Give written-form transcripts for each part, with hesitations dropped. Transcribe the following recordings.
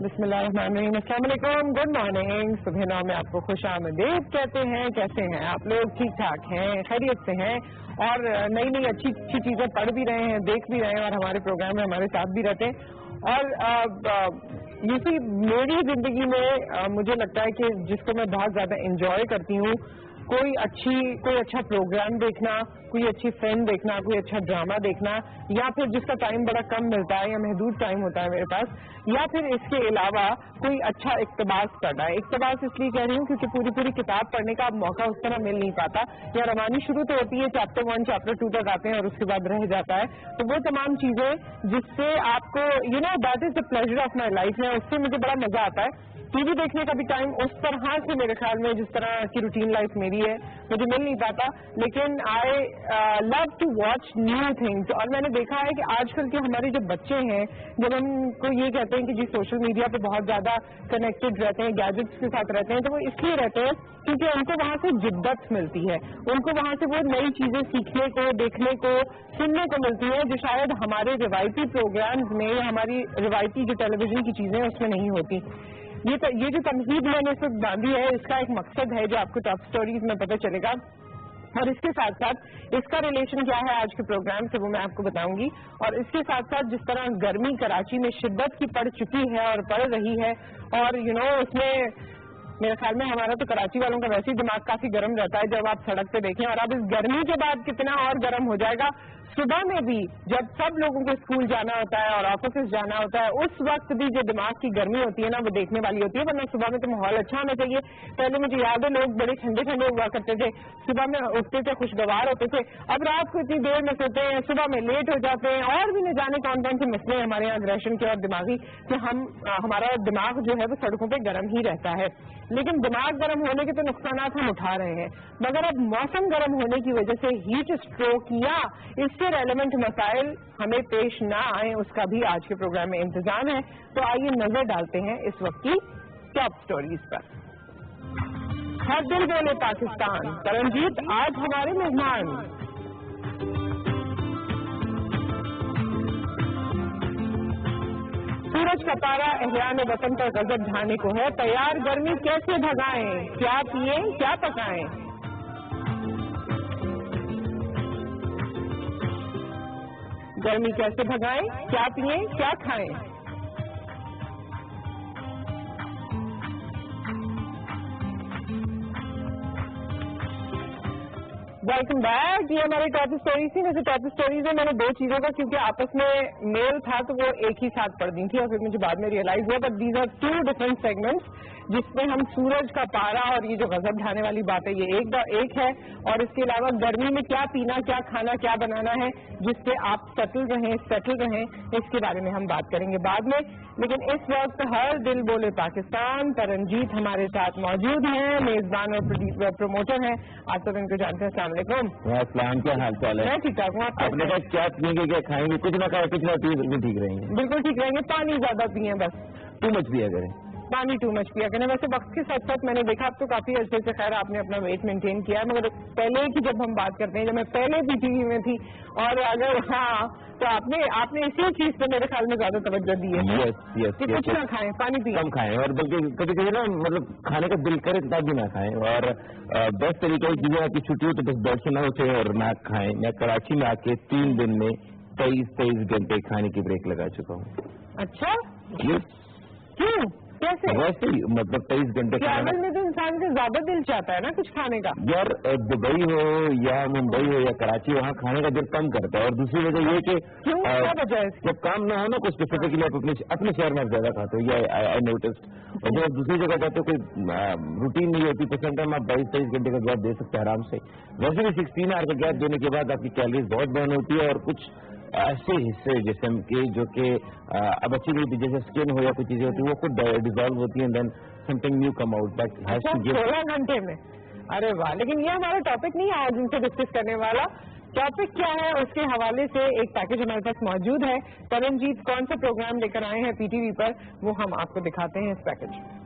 بسم اللہ الرحمن الرحیم. السلام علیکم, گڈ مارننگ. صبح 9 میں آپ کو خوش آمدید کہتے ہیں. کیسے ہیں آپ لوگ؟ ٹھیک ٹھاک ہیں, خیریت سے ہیں, اور نئی نئی اچھی اچھی چیزیں پڑھ بھی رہے ہیں, دیکھ بھی رہے ہیں, اور ہمارے پروگرام میں ہمارے ساتھ بھی رہتے ہیں. اور یہ میری زندگی میں مجھے لگتا ہے کہ جس کو میں بہت زیادہ انجوائے کرتی ہوں, کوئی اچھا پروگرام دیکھنا, کوئی اچھی فلم دیکھنا, کوئی اچھا ڈرامہ دیکھنا, یا پھر جس کا ٹائم بڑا کم ملتا ہے یا محدود ٹائم ہوتا ہے میرے پاس, یا پھر اس کے علاوہ کوئی اچھا اقتباس پڑھنا ہے. اقتباس اس لیے کہہ رہی ہوں کیونکہ پوری کتاب پڑھنے کا اب موقع اس طرح مل نہیں پاتا, یا روانی شروع تو ہوتی ہے, چیپٹر 1 چیپٹر 2 تک آتے ہیں اور اس کے بعد رہ جاتا ہے. تو وہ تمام چیزیں جس سے آپ کو that is the pleasure of my life ہے, اس سے مجھے بڑا مزہ آتا ہے. ٹی وی دیکھنے کا بھی ٹائم اس طرح سے میرے خیال میں جس طرح کی روٹین لائف میری ہے مجھے مل نہیں پاتا, لیکن I love to watch new things. اور میں نے دیکھا ہے کہ آج کل کے ہمارے جو بچے ہیں, جب ہم کو یہ کہتے ہیں کہ جی سوشل میڈیا پہ بہت زیادہ کنیکٹڈ رہتے ہیں, گیجٹس کے ساتھ رہتے ہیں, تو وہ اس لیے رہتے ہیں کیونکہ ان کو وہاں سے جدت ملتی ہے, ان کو وہاں سے وہ نئی چیزیں سیکھنے کو, دیکھنے کو, سننے کو ملتی ہیں جو شاید ہمارے روایتی پروگرامز میں یا ہماری روایتی جو ٹیلی ویژن کی چیزیں اس میں نہیں ہوتی. یہ جو تمہید میں نے اس وقت باندھی ہے, اس کا ایک مقصد ہے جو آپ کو ٹاپ اسٹوریز میں پتہ چلے گا, اور اس کے ساتھ ساتھ اس کا ریلیشن کیا ہے آج کے پروگرام سے وہ میں آپ کو بتاؤں گی. اور اس کے ساتھ ساتھ جس طرح گرمی کراچی میں شدت کی پڑ چکی ہے اور پڑ رہی ہے, اور اس میں میرے خیال میں ہمارا تو کراچی والوں کا ویسے ہی دماغ کافی گرم رہتا ہے جب آپ سڑک پہ دیکھیں, اور اب اس گرمی کے بعد کتنا اور گرم ہو جائے گا صبح میں بھی, جب سب لوگوں کو اسکول جانا ہوتا ہے اور آفیسز جانا ہوتا ہے, اس وقت بھی جو دماغ کی گرمی ہوتی ہے نا وہ دیکھنے والی ہوتی ہے. ورنہ صبح میں تو ماحول اچھا ہونا چاہیے. پہلے مجھے یاد ہے لوگ بڑے ٹھنڈے ٹھنڈے ہوا کرتے تھے, صبح میں اٹھتے تھے, خوشگوار ہوتے تھے. اب رات کو اتنی دیر میں سوتے ہیں, صبح میں لیٹ ہو جاتے ہیں, اور بھی نہ جانے کون کون سے مسئلے ہیں ہمارے یہاں اگریشن کے اور دماغی, کہ ہمارا دماغ جو ہے وہ سڑکوں پہ گرم ہی رہتا ہے. لیکن دماغ گرم ہونے کے تو نقصانات ہم اٹھا رہے ہیں, مگر اب موسم گرم ہونے کی وجہ سے ہیٹ اسٹروک یا اس سے ریلیونٹ مسائل ہمیں پیش نہ آئیں, اس کا بھی آج کے پروگرام میں انتظام ہے. تو آئیے نظر ڈالتے ہیں اس وقت کی ٹاپ سٹوریز پر. ہر دل بولے پاکستان, ترنجیت آج ہمارے مہمان. سورج کا پارا احیان وطن پر غضب ڈھانے کو ہے, تیار گرمی کیسے بھگائیں, کیا پیئیں کیا پکائیں. گرمی کیسے بھگائیں, کیا پیئیں کیا کھائیں. Welcome back. یہ ہماری ٹاپ اسٹوریز تھی. ویسے ٹاپ اسٹوریز میں نے دو چیزوں کا کیونکہ آپس میں میل تھا تو وہ ایک ہی ساتھ پڑھ دی تھی, اور پھر مجھے بعد میں ریئلائز ہوا but these are two different segments جس میں ہم سورج کا پارا اور یہ جو غضب ڈھانے والی بات ہے یہ ایک ہے, اور اس کے علاوہ گرمی میں کیا پینا, کیا کھانا, کیا بنانا ہے جس سے آپ سیٹل رہیں, اس کے بارے میں ہم بات کریں گے بعد میں. لیکن اس وقت ہر دل بولے پاکستان, ترنجیت ہمارے ساتھ موجود ہیں, میزبان اور پروموٹر ہیں. آپ سب ان کو جانتے ہیں. السلام علیکم. السلام, کیا حال چال ہے؟ میں ٹھیک ٹھاک ہوں. آپ نے کہا کیا پیئیں گے, کیا کھائیں گے, کچھ نہ کھائیں کچھ نہ پیئیں, بالکل ٹھیک رہیں گے. بالکل ٹھیک رہیں گے. پانی زیادہ پئیں, بس ٹو مچ پیا کریں, پانی ٹو مچ پیا کریں. ویسے وقت کے ساتھ ساتھ میں نے دیکھا اب تو کافی عرصے سے خیر آپ نے اپنا ویٹ مینٹین کیا ہے, مگر پہلے کی جب ہم بات کرتے ہیں, جب میں پہلے بھی ٹی وی میں تھی, اور اگر تو آپ نے اسی چیز پہ میرے خیال میں زیادہ توجہ دی ہے کہ کچھ نہ کھائیں, پانی پئیں, کم کھائیں, اور بلکہ کبھی کبھی نا مطلب کھانے کا دل کرے تب بھی نہ کھائیں. اور بیسٹ طریقہ کی چیزیں آپ کی چھٹی ہو تو بس بیڈ سے نہ اٹھے اور نہ کھائیں. میں کراچی میں آ کے 3 دن میں 23 گھنٹے کھانے کی بریک لگا چکا ہوں. اچھا, کیوں, کیسے؟ ویسے ہی مطلب 23 گھنٹے ٹریول میں تو انسان کا زیادہ دل چاہتا ہے نا کچھ کھانے کا. یار دبئی ہو یا ممبئی ہو یا کراچی, وہاں کھانے کا دل کم کرتا ہے. اور دوسری وجہ یہ کہ جب کام نہ ہو نا کچھ اسپیسیفکلی آپ اپنے شہر میں زیادہ کھاتے ہو, یہ آئی نوٹسڈ. اور جب دوسری جگہ جاتے ہو کوئی روٹین نہیں ہوتی تو سم ٹائم آپ 22-23 گھنٹے کا گیپ دے سکتے ہیں آرام سے. ویسے بھی 16 آور کا گیپ دینے کے بعد آپ کی کیلریز بہت برن ہوتی ہے, اور کچھ ایسے حصے جسم کے جو کہ اب اچھی نہیں, جیسے اسکن ہو یا کوئی چیزیں ہوتی ہیں وہ خود ڈیزالو ہوتی ہیں, then something new come out. But 16 گھنٹے میں, ارے واہ. لیکن یہ ہمارا ٹاپک نہیں ہے آج ان سے ڈسکس کرنے والا. ٹاپک کیا ہے اس کے حوالے سے ایک پیکج ہمارے پاس موجود ہے. ترنجیت کون سا پروگرام لے کر آئے ہیں پی ٹی وی پر, وہ ہم آپ کو دکھاتے ہیں اس پیکج میں.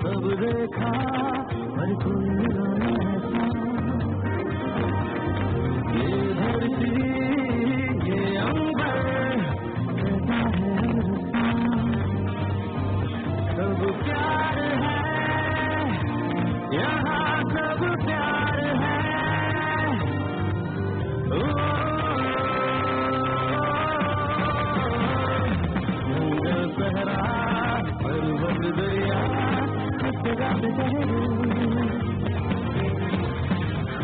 سب دیکھا پر کوئی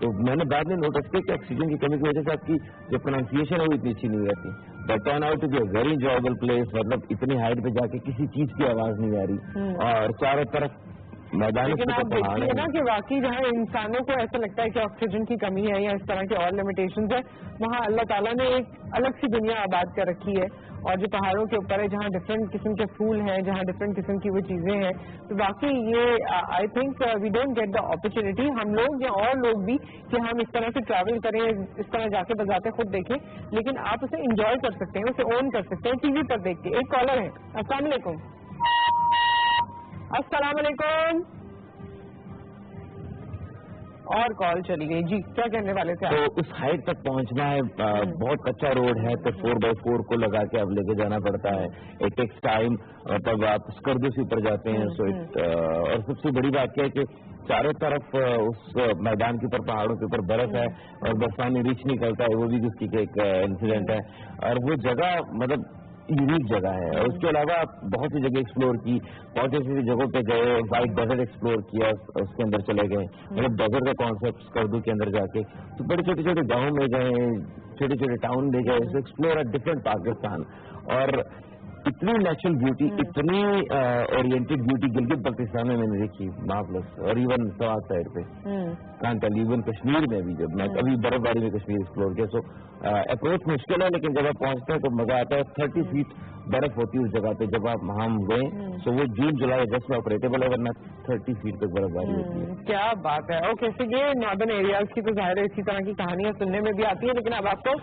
تو میں نے بعد میں نوٹس کیا کہ آکسیجن کی کمی کی وجہ سے آپ کی جو پروننسیشن ہے وہ اتنی اچھی نہیں رہتی. But turn out to be a very enjoyable place. مطلب اتنی ہائٹ پہ جا کے کسی چیز کی آواز نہیں آ رہی اور چاروں طرف میدان. لیکن آپ دیکھیے نا کہ واقعی جہاں انسانوں کو ایسا لگتا ہے کہ آکسیجن کی کمی ہے یا اس طرح کے اور لمیٹیشنز ہیں, وہاں اللہ تعالیٰ نے ایک الگ سی دنیا آباد کر رکھی ہے. اور جو پہاڑوں کے اوپر ہے جہاں ڈفرینٹ قسم کے پھول ہیں, جہاں ڈفرینٹ قسم کی وہ چیزیں ہیں, تو باقی یہ I think we don't get the opportunity, ہم لوگ یا اور لوگ بھی, کہ ہم اس طرح سے ٹریول کریں, اس طرح جا کے بذات خود دیکھیں. لیکن آپ اسے انجوائے کر سکتے ہیں, اسے اون کر سکتے ہیں ٹی وی پر دیکھ کے. ایک کالر ہے. السلام علیکم. السلام علیکم. اور کال چلی گئی. جی کیا کہنے والے تھے آپ؟ تو اس ہائٹ تک پہنچنا ہے, بہت کچا روڈ ہے, تو 4x4 کو لگا کے اب لے کے جانا پڑتا ہے. It takes time. تب آپ اسکردو سے اوپر جاتے ہیں. سو اور سب سے بڑی بات کیا ہے کہ چاروں طرف اس میدان کے اوپر پہاڑوں کے اوپر برف ہے اور برفانی ریچھ نکلتا ہے, وہ بھی کسی کا ایک انسیڈنٹ ہے. اور وہ جگہ مطلب یونیک جگہ ہے. اور اس کے علاوہ بہت سی جگہ ایکسپلور کی, بہت ایسی جگہوں پہ گئے, وائٹ ڈیزرٹ ایکسپلور کیا, اس کے اندر چلے گئے. مطلب ڈیزرٹ کا کانسیپٹ اسکردو کے اندر جا کے تو بڑے چھوٹے چھوٹے گاؤں میں گئے, چھوٹے چھوٹے ٹاؤن میں گئے, ایکسپلور ا ڈفرنٹ پاکستان. اور اتنی نیچرل بیوٹی, اتنی اورینٹیڈ بیوٹی گلگت بلتستان میں نے دیکھی مارولس. اور ایون سوات سائڈ پہ کانٹل, ایون کشمیر میں بھی جب میں ابھی برف باری میں کشمیر ایکسپلور کیا. سو اپروچ مشکل ہے, لیکن جب آپ پہنچتے ہیں تو مزہ آتا ہے. 30 فیٹ برف ہوتی ہے اس جگہ پہ. جب آپ ہم گئے تو وہ جون جولائی اگست میں آپریٹیبل ہے, ورنہ 30 فیٹ تک برف باری ہوتی ہے. کیا بات ہے. اوکے, تو یہ ناردرن ایریاز کی تو ظاہر ہے اسی طرح کی کہانیاں سننے میں بھی آتی ہیں, لیکن اب آپ کو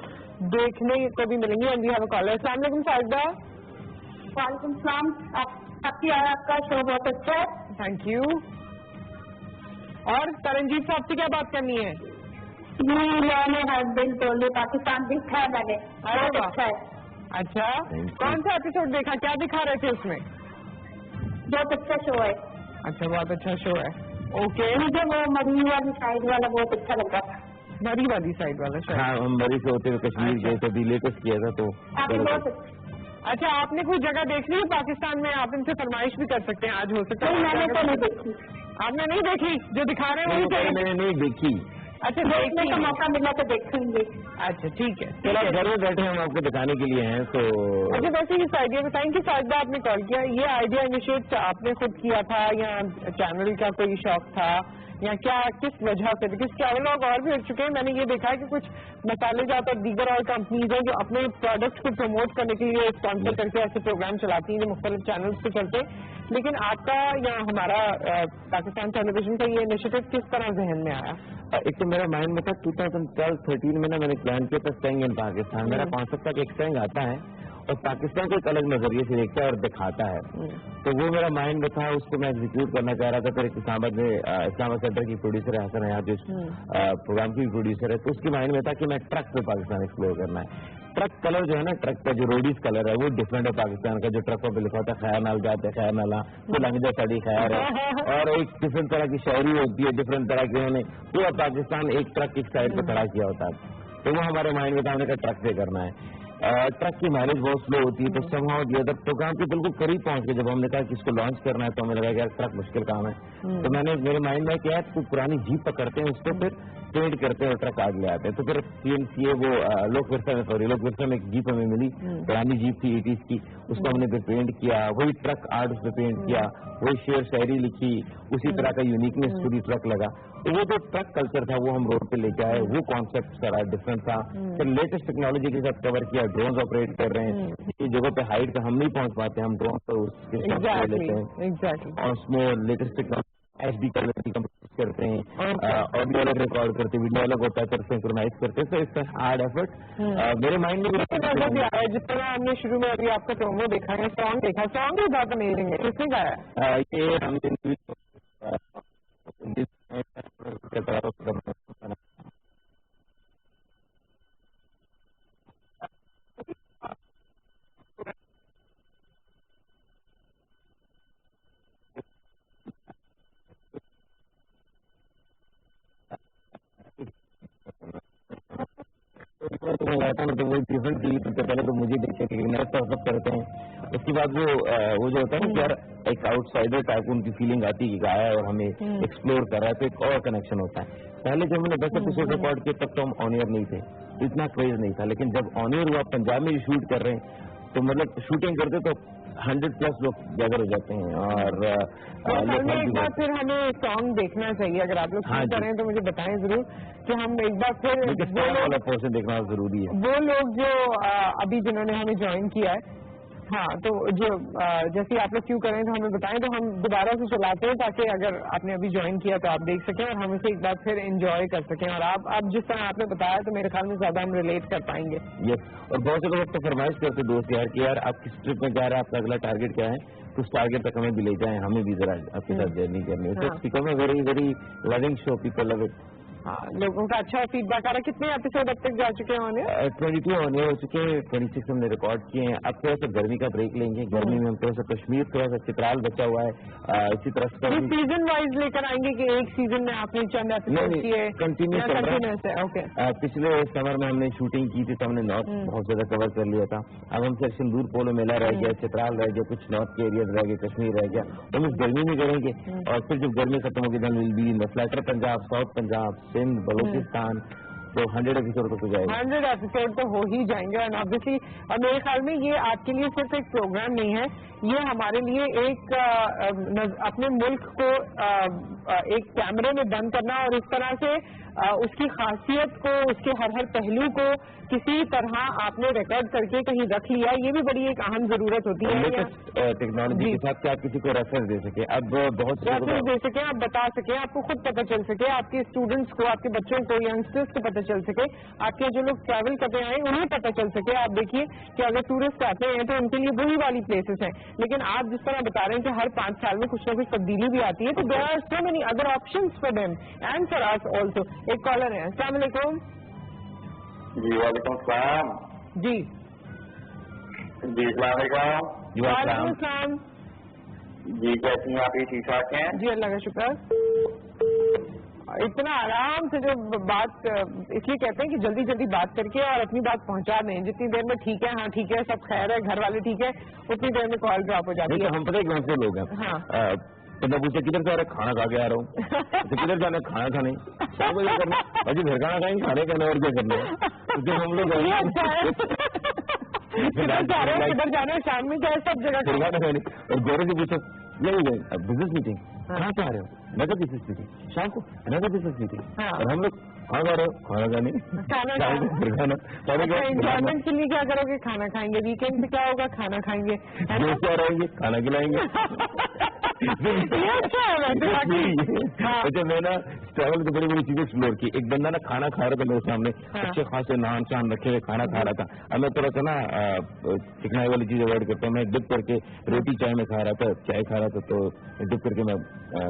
دیکھنے کو بھی ملیں گی. السلام علیکم ساجدہ. وعلیکم السلام. آپ کا شو بہت اچھا ہے. Thank you. اور ترنجیت صاحب سے کیا بات کرنی ہے؟ میں نے ہر دن ٹولے پاکستان دیکھا ہے, میں نے بہت اچھا ہے. اچھا, کون سا ایپیسوڈ دیکھا, کیا دکھا رہے تھے اس میں؟ بہت اچھا شو ہے. اچھا, بہت اچھا شو ہے. اوکے, مجھے وہ مری والی سائڈ والا بہت اچھا لگا تھا. مری والی سائڈ والا شو؟ ہاں, ہم مری سے ہوتے ہوئے کشمیر گئے تھے, لیٹسٹ کیا تھا. تو بہت اچھا, آپ نے کوئی جگہ دیکھ لی ہے پاکستان میں؟ آپ ان سے فرمائش بھی کر سکتے ہیں, آج ہو سکتا ہے. میں نے تو نہیں دیکھی. آپ نے نہیں دیکھی؟ جو دکھا رہے ہیں وہی میں نے نہیں دیکھی. اچھا, دیکھنے کا موقع ملا تو دیکھیں گے. اچھا ٹھیک ہے. چلو گھر میں بیٹھے ہم آپ کو دکھانے کے لیے ہیں. تو اچھا, ویسے اس آئیڈیا بتائیں کہ ساجدہ آپ نے کال کیا, یہ آئیڈیا انیشیٹ آپ نے خود کیا تھا یا چینل کا کوئی شوق تھا, یا کیا کس وجہ سے؟ کس ٹریول لاگ اور بھی ہو چکے ہیں, میں نے یہ دیکھا ہے کہ کچھ مسالے جات اور دیگر اور کمپنیز ہیں جو اپنے پروڈکٹس کو پروموٹ کرنے کے لیے اسپانسر کر کے ایسے پروگرام چلاتی ہیں جو مختلف چینلز پہ چلتے ہیں. لیکن آپ کا یا ہمارا پاکستان ٹیلی ویژن کا یہ انیشیٹو کس طرح ذہن میں آیا؟ ایک تو میرا مائنڈ میں تھا 2012-13 میں میں نے پلان کیا تھا اسٹینگ ان پاکستان. میرا کانسیپٹ تھا کہ ایک اسٹینگ آتا ہے اور پاکستان کو ایک الگ نظریے سے دیکھتا ہے اور دکھاتا ہے. تو وہ میرا مائنڈ میں تھا, اس کو میں ایگزیکیوٹ کرنا چاہ رہا تھا. پھر اسلام آباد میں اسلام آباد سینٹر کی پروڈیوسر ہے حسن حیات, جو پروگرام کی پروڈیوسر ہے, تو اس کے مائنڈ میں تھا کہ میں ٹرک پہ پاکستان ایکسپلور کرنا ہے. ٹرک کلر جو ہے نا, ٹرک کا جو روڈیز کلر ہے وہ ڈفرینٹ ہے پاکستان کا. جو ٹرکوں پہ لکھا ہوتا ہے خیر نال جاتے, خیر نالا تو لنگجا سڑی خیر ہے, اور ایک ڈفرینٹ طرح کی شاعری ہوتی ہے, ڈفرینٹ طرح کی. انہوں نے پورا پاکستان ایک ٹرک ایک سائڈ پہ کھڑا کیا ہوتا ہے. تو وہ ہمارے مائنڈ میں تھا, ہم نے کہا ٹرک سے کرنا ہے. ٹرک کی مائلیج بہت سلو ہوتی ہے, تو some how the other program کے بالکل قریب پہنچ کے جب ہم نے کہا کہ اس کو لانچ کرنا ہے, تو ہمیں لگا کہ یار ٹرک مشکل کام ہے. تو میں نے میرے مائنڈ میں کیا ہے, پرانی جیپ پکڑتے ہیں, اس کو پھر پینٹ کرتے ہیں اور ٹرک آگے آتے ہیں. تو پھر CNCA وہ لوک ورثہ میں ایک جیپ ہمیں ملی, پرانی جیپ تھی 80s کی, اس کو ہم نے پھر پینٹ کیا, وہی ٹرک آرٹ اس پہ پینٹ کیا, وہی شعر شاعری لکھی, اسی طرح کا یونیکنیس پوری ٹرک لگا. تو وہ جو ٹرک کلچر تھا وہ ہم روڈ پہ لے کے آئے, وہ کانسیپٹ سارا ڈفرنٹ تھا. پھر لیٹسٹ ٹیکنالوجی کے ساتھ کور کیا, ڈرونز آپریٹ کر رہے ہیں, اس جگہ پہ ہائٹ پہ ہم نہیں پہنچ پاتے, ہم ڈرون پر اس کے ساتھ لیتے ہیں, اور اس میں لیٹسٹ ٹیکنالوجی HD کلر کی کمپیوٹر کرتے ہیں, آڈیو الگ ریکارڈ کرتے ہیں, ویڈیو الگ ہوتا ہے, پھر سنکرونائز کرتے ہیں. تو اس کا ہارڈ ایفرٹ میرے مائنڈ میں جس طرح ہم نے شروع میں ابھی آپ کا پرومو دیکھا ہے, سانگ دیکھا, سانگ بھی بہت امیزنگ ہے. کس نے گایا ہے یہ؟ ہم آتا ہے تو وہ ڈفرنٹ ٹی وی پر پہلے تو مجھے دیکھتے کہ نیا سب کرتے ہیں. اس کے بعد وہ جو ہوتا ہے نا یار ایک آؤٹ سائڈر ٹائپ ان کی فیلنگ آتی ہے کہ آیا ہے اور ہمیں ایکسپلور کر رہا ہے تو ایک اور کنیکشن ہوتا ہے. پہلے جب ہم نے 10 ایپیسوڈ ریکارڈ کیے تب تو ہم آن ایئر نہیں تھے, اتنا کریز نہیں تھا. لیکن جب آن ایئر ہوا پنجاب میں شوٹ کر رہے ہیں تو مطلب شوٹنگ کرتے تو 100+ لوگ گیدر ہو جاتے ہیں. اور ایک بار پھر ہمیں سانگ دیکھنا چاہیے, اگر آپ لوگ شوٹ کر رہے ہیں تو مجھے بتائیں ضرور کہ ہم ایک بار پھر پورشن دیکھنا ضروری ہے. وہ لوگ جو ابھی جنہوں نے ہمیں جوائن کیا ہے, ہاں تو جو جیسے آپ لوگ کیوں کریں تو ہمیں بتائیں تو ہم دوبارہ سے چلاتے ہیں تاکہ اگر آپ نے ابھی جوائن کیا تو آپ دیکھ سکیں اور ہم اسے ایک بار پھر انجوائے کر سکیں. اور آپ اب جس طرح آپ نے بتایا تو میرے خیال میں زیادہ ہم ریلیٹ کر پائیں گے. یس, اور بہت سے لوگ تو فرمائش کرتے دوست یار کہ یار آپ کس ٹرپ میں جا رہے ہیں, آپ کا اگلا ٹارگیٹ کیا ہے, تو اس ٹارگیٹ تک ہمیں بھی لے جائیں, ہمیں بھی ذرا آپ کے ساتھ جرنی کرنی ہے. تو become a very very loving show, people love it. ہاں, لوگوں کا اچھا فیڈ بیک آ رہا ہے. کتنے ایپیسوڈ اب تک جا چکے ہیں؟ 22 ہونے ہو چکے ہیں, 26 ہم نے ریکارڈ کیے ہیں. اب تھوڑا سا گرمی کا بریک لیں گے. گرمی میں ہم تھوڑا سا کشمیر, تھوڑا سا چترال بچا ہوا ہے. اسی طرح سے سیزن وائز لے کر آئیں گے کہ ایک سیزن میں آپ نے چند ایپیسوڈ کیے کنٹینیو چل رہا ہے. پچھلے سمر میں ہم نے شوٹنگ کی تھی تو ہم نے نارتھ بہت زیادہ کور کر لیا تھا. اب ہم سیکشن دور پولو میلہ رہ گیا, چترال رہ گیا, کچھ نارتھ کے ایریاز رہ گئے, کشمیر رہ گیا. ہم اس گرمی میں کریں گے اور پھر جب گرمی ختم ہوگی دن will be flatter Punjab, south Punjab, Sindh, Balochistan. تو 100 ایپیسوڈ تو جائے گا. 100 ایپیسوڈ تو ہو ہی جائیں گے. اور obviously اور میرے خیال میں یہ آپ کے لیے صرف ایک پروگرام نہیں ہے, یہ ہمارے لیے ایک اپنے ملک کو ایک کیمرے میں بند کرنا اور اس طرح سے اس کی خاصیت کو, اس کے ہر پہلو کو کسی طرح آپ نے ریکارڈ کر کے کہیں رکھ لیا, یہ بھی بڑی ایک اہم ضرورت ہوتی ہے. ٹیکنالوجی کے ساتھ کیا آپ کسی کو ریفرنس دے سکیں, اب بہت ریفرنس دے سکیں, آپ بتا سکیں, آپ کو خود پتہ چل سکے, آپ کے اسٹوڈنٹس کو, آپ کے بچوں کو, ینگسٹرس کو پتہ چل سکے, آپ کے جو لوگ ٹریول کرتے ہیں انہیں پتہ چل سکے. آپ دیکھیے کہ اگر ٹورسٹ آتے ہیں تو ان کے لیے وہی والی پلیسز ہیں, لیکن آپ جس طرح بتا رہے ہیں کہ ہر 5 سال میں کچھ نہ کچھ تبدیلی بھی آتی ہے, تو there are so many other options for them and for us also. ایک کالر ہے. السلام علیکم. جی وعلیکم السلام. جی جی السلام علیکم. وعلیکم السلام. جی کیسی ہیں آپ؟ یہ ٹھیک ٹھاک ہیں؟ جی اللہ کا شکر. اتنا آرام سے جو بات اس لیے کہتے ہیں کہ جلدی جلدی بات کر کے اور اپنی بات پہنچا دیں. جتنی دیر میں ٹھیک ہے, ہاں ٹھیک ہے, سب خیر ہے, گھر والے ٹھیک ہے, اتنی دیر میں کال ڈراپ ہو جاتی ہے. ہم پتہ ہے کون سے لوگ ہیں. ہاں, تو میں پوچھا کدھر سے آ رہا, کھانا کھا کے آ رہا ہوں. کدھر جانا, کھانا کھانے, شام کو یہ کرنا, اجی گھر کھانا کھائیں گے, کھانے کھانا اور کیا کرنا ہے. جو ہم لوگ کدھر جانا ہے شام میں کیا سب جگہ. اور گورے سے پوچھو نہیں گئے بزنس میٹنگ, کہاں سے آ رہے ہو, میں تو بزنس میٹنگ, شام کو میں تو بزنس میٹنگ, اور ہم لوگ کہاں جا رہے ہو, کھانا کھانے. انجوائمنٹ کے لیے کیا کرو گے, کھانا کھائیں گے. ویکینڈ پہ کیا ہوگا, کھانا کھائیں گے, دوست رہیں گے, کھانا کھلائیں گے. اچھا میں نا ٹریول کی بڑی بڑی چیزیں ایکسپلور کی. ایک بندہ نا کھانا کھا رہا تھا میرے سامنے, اچھے خاصے نان شان رکھے ہوئے کھانا کھا رہا تھا. اب میں تھوڑا سا نا چکنائی والی چیز اوائڈ کرتا ہوں. میں ڈپ کر کے روٹی چائے میں کھا رہا تھا, چائے کھا رہا تھا, تو ڈپ کر کے میں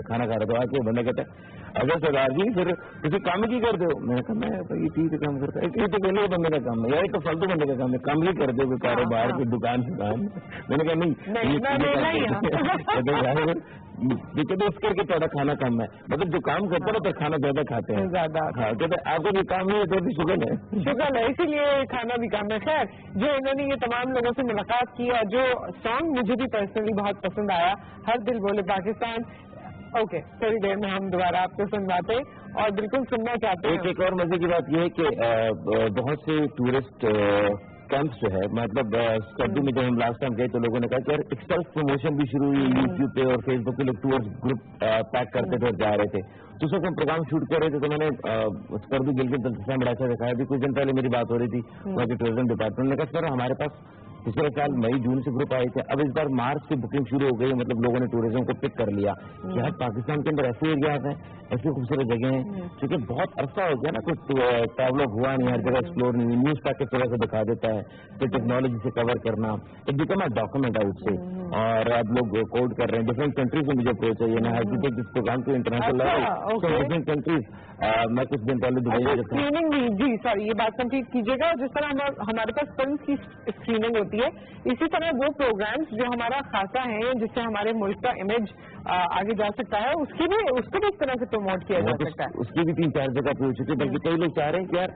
کھانا کھا رہا تھا. آ کے بندہ کہتا ہے اگر سردار جی پھر کسی کام کی کرتے ہو. میں نے کہا میں یہ ٹھیک ہے کام کرتا ہے. یہ تو پہلے بندے کا کام ہے, یہ تو فالتو بندے کا کام ہے, کام ہی کرتے ہو کاروبار کی دکان. میں نے کہا نہیں اس کر کے تھوڑا کھانا کم ہے, مطلب جو کام کرتا ہے تو کھانا زیادہ کھاتے ہیں. کہتے آپ کو یہ کام نہیں ہے تو بھی شکر ہے, شکر ہے, اسی لیے کھانا بھی کام ہے. خیر, جو انہوں نے یہ تمام لوگوں سے ملاقات کی اور جو سانگ مجھے بھی پرسنلی بہت پسند آیا, ہر دل بولے پاکستان. اوکے, تھوڑی دیر میں ہم دوبارہ آپ کو سنواتے اور بالکل سننا چاہتے ہیں. ایک اور مزے کی بات یہ ہے کہ بہت سے ٹورسٹ کیمپس جو ہے, مطلب سردی میں جب ہم لاسٹ ٹائم گئے تو لوگوں نے کہا کہ ایک سیلف پروموشن بھی شروع ہوئی یوٹیوب پہ اور فیس بک پہ, لوگ ٹورس گروپ پیک کرتے تھے اور جا رہے تھے. تو اس وقت ہم پروگرام شوٹ کر رہے تھے, تو میں نے سردی گلگت بلتستان بڑا اچھا دکھایا. ابھی کچھ دن پہلے میری بات ہو رہی تھی وہاں کے ٹورزم ڈپارٹمنٹ نے کہا سر ہمارے پاس پچھلے سال مئی جون سے گروپ آئے تھے, اب اس بار مارچ سے بکنگ شروع ہو گئی. مطلب لوگوں نے ٹوریزم کو پک کر لیا کہ ہر پاکستان کے اندر ایسے ایریاز ہیں, ایسی خوبصورت جگہیں ہیں, کیونکہ بہت عرصہ ہو گیا نا کچھ ٹریول ہوا نہیں, ہر جگہ ایکسپلور نہیں. نیوز پیکج تھوڑا سا دکھا دیتا ہے, پھر ٹیکنالوجی سے کور کرنا ایک بیکم اے ڈاکومنٹ آؤٹ سے. اور اب لوگ کوڈ کر رہے ہیں ڈفرنٹ کنٹریز میں. مجھے اپروچ ہے یہ نا جس پروگرام کو انٹرنیشنل ڈفرنٹ کنٹریز. میں کچھ دن پہلے دبئی میں اسکریننگ. جی سوری, یہ بات کمپلیٹ کیجیے گا. جس طرح ہمارے پاس فلم کی اسکریننگ ہوتی ہے, اسی طرح وہ پروگرامز جو ہمارا خاصا ہے جس سے ہمارے ملک کا امیج آگے جا سکتا ہے, اس کو بھی اس طرح سے پروموٹ کیا جا سکتا ہے. اس کی بھی 3-4 جگہ پہ ہو چکی ہے. بلکہ کئی لوگ چاہ رہے ہیں کہ یار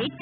1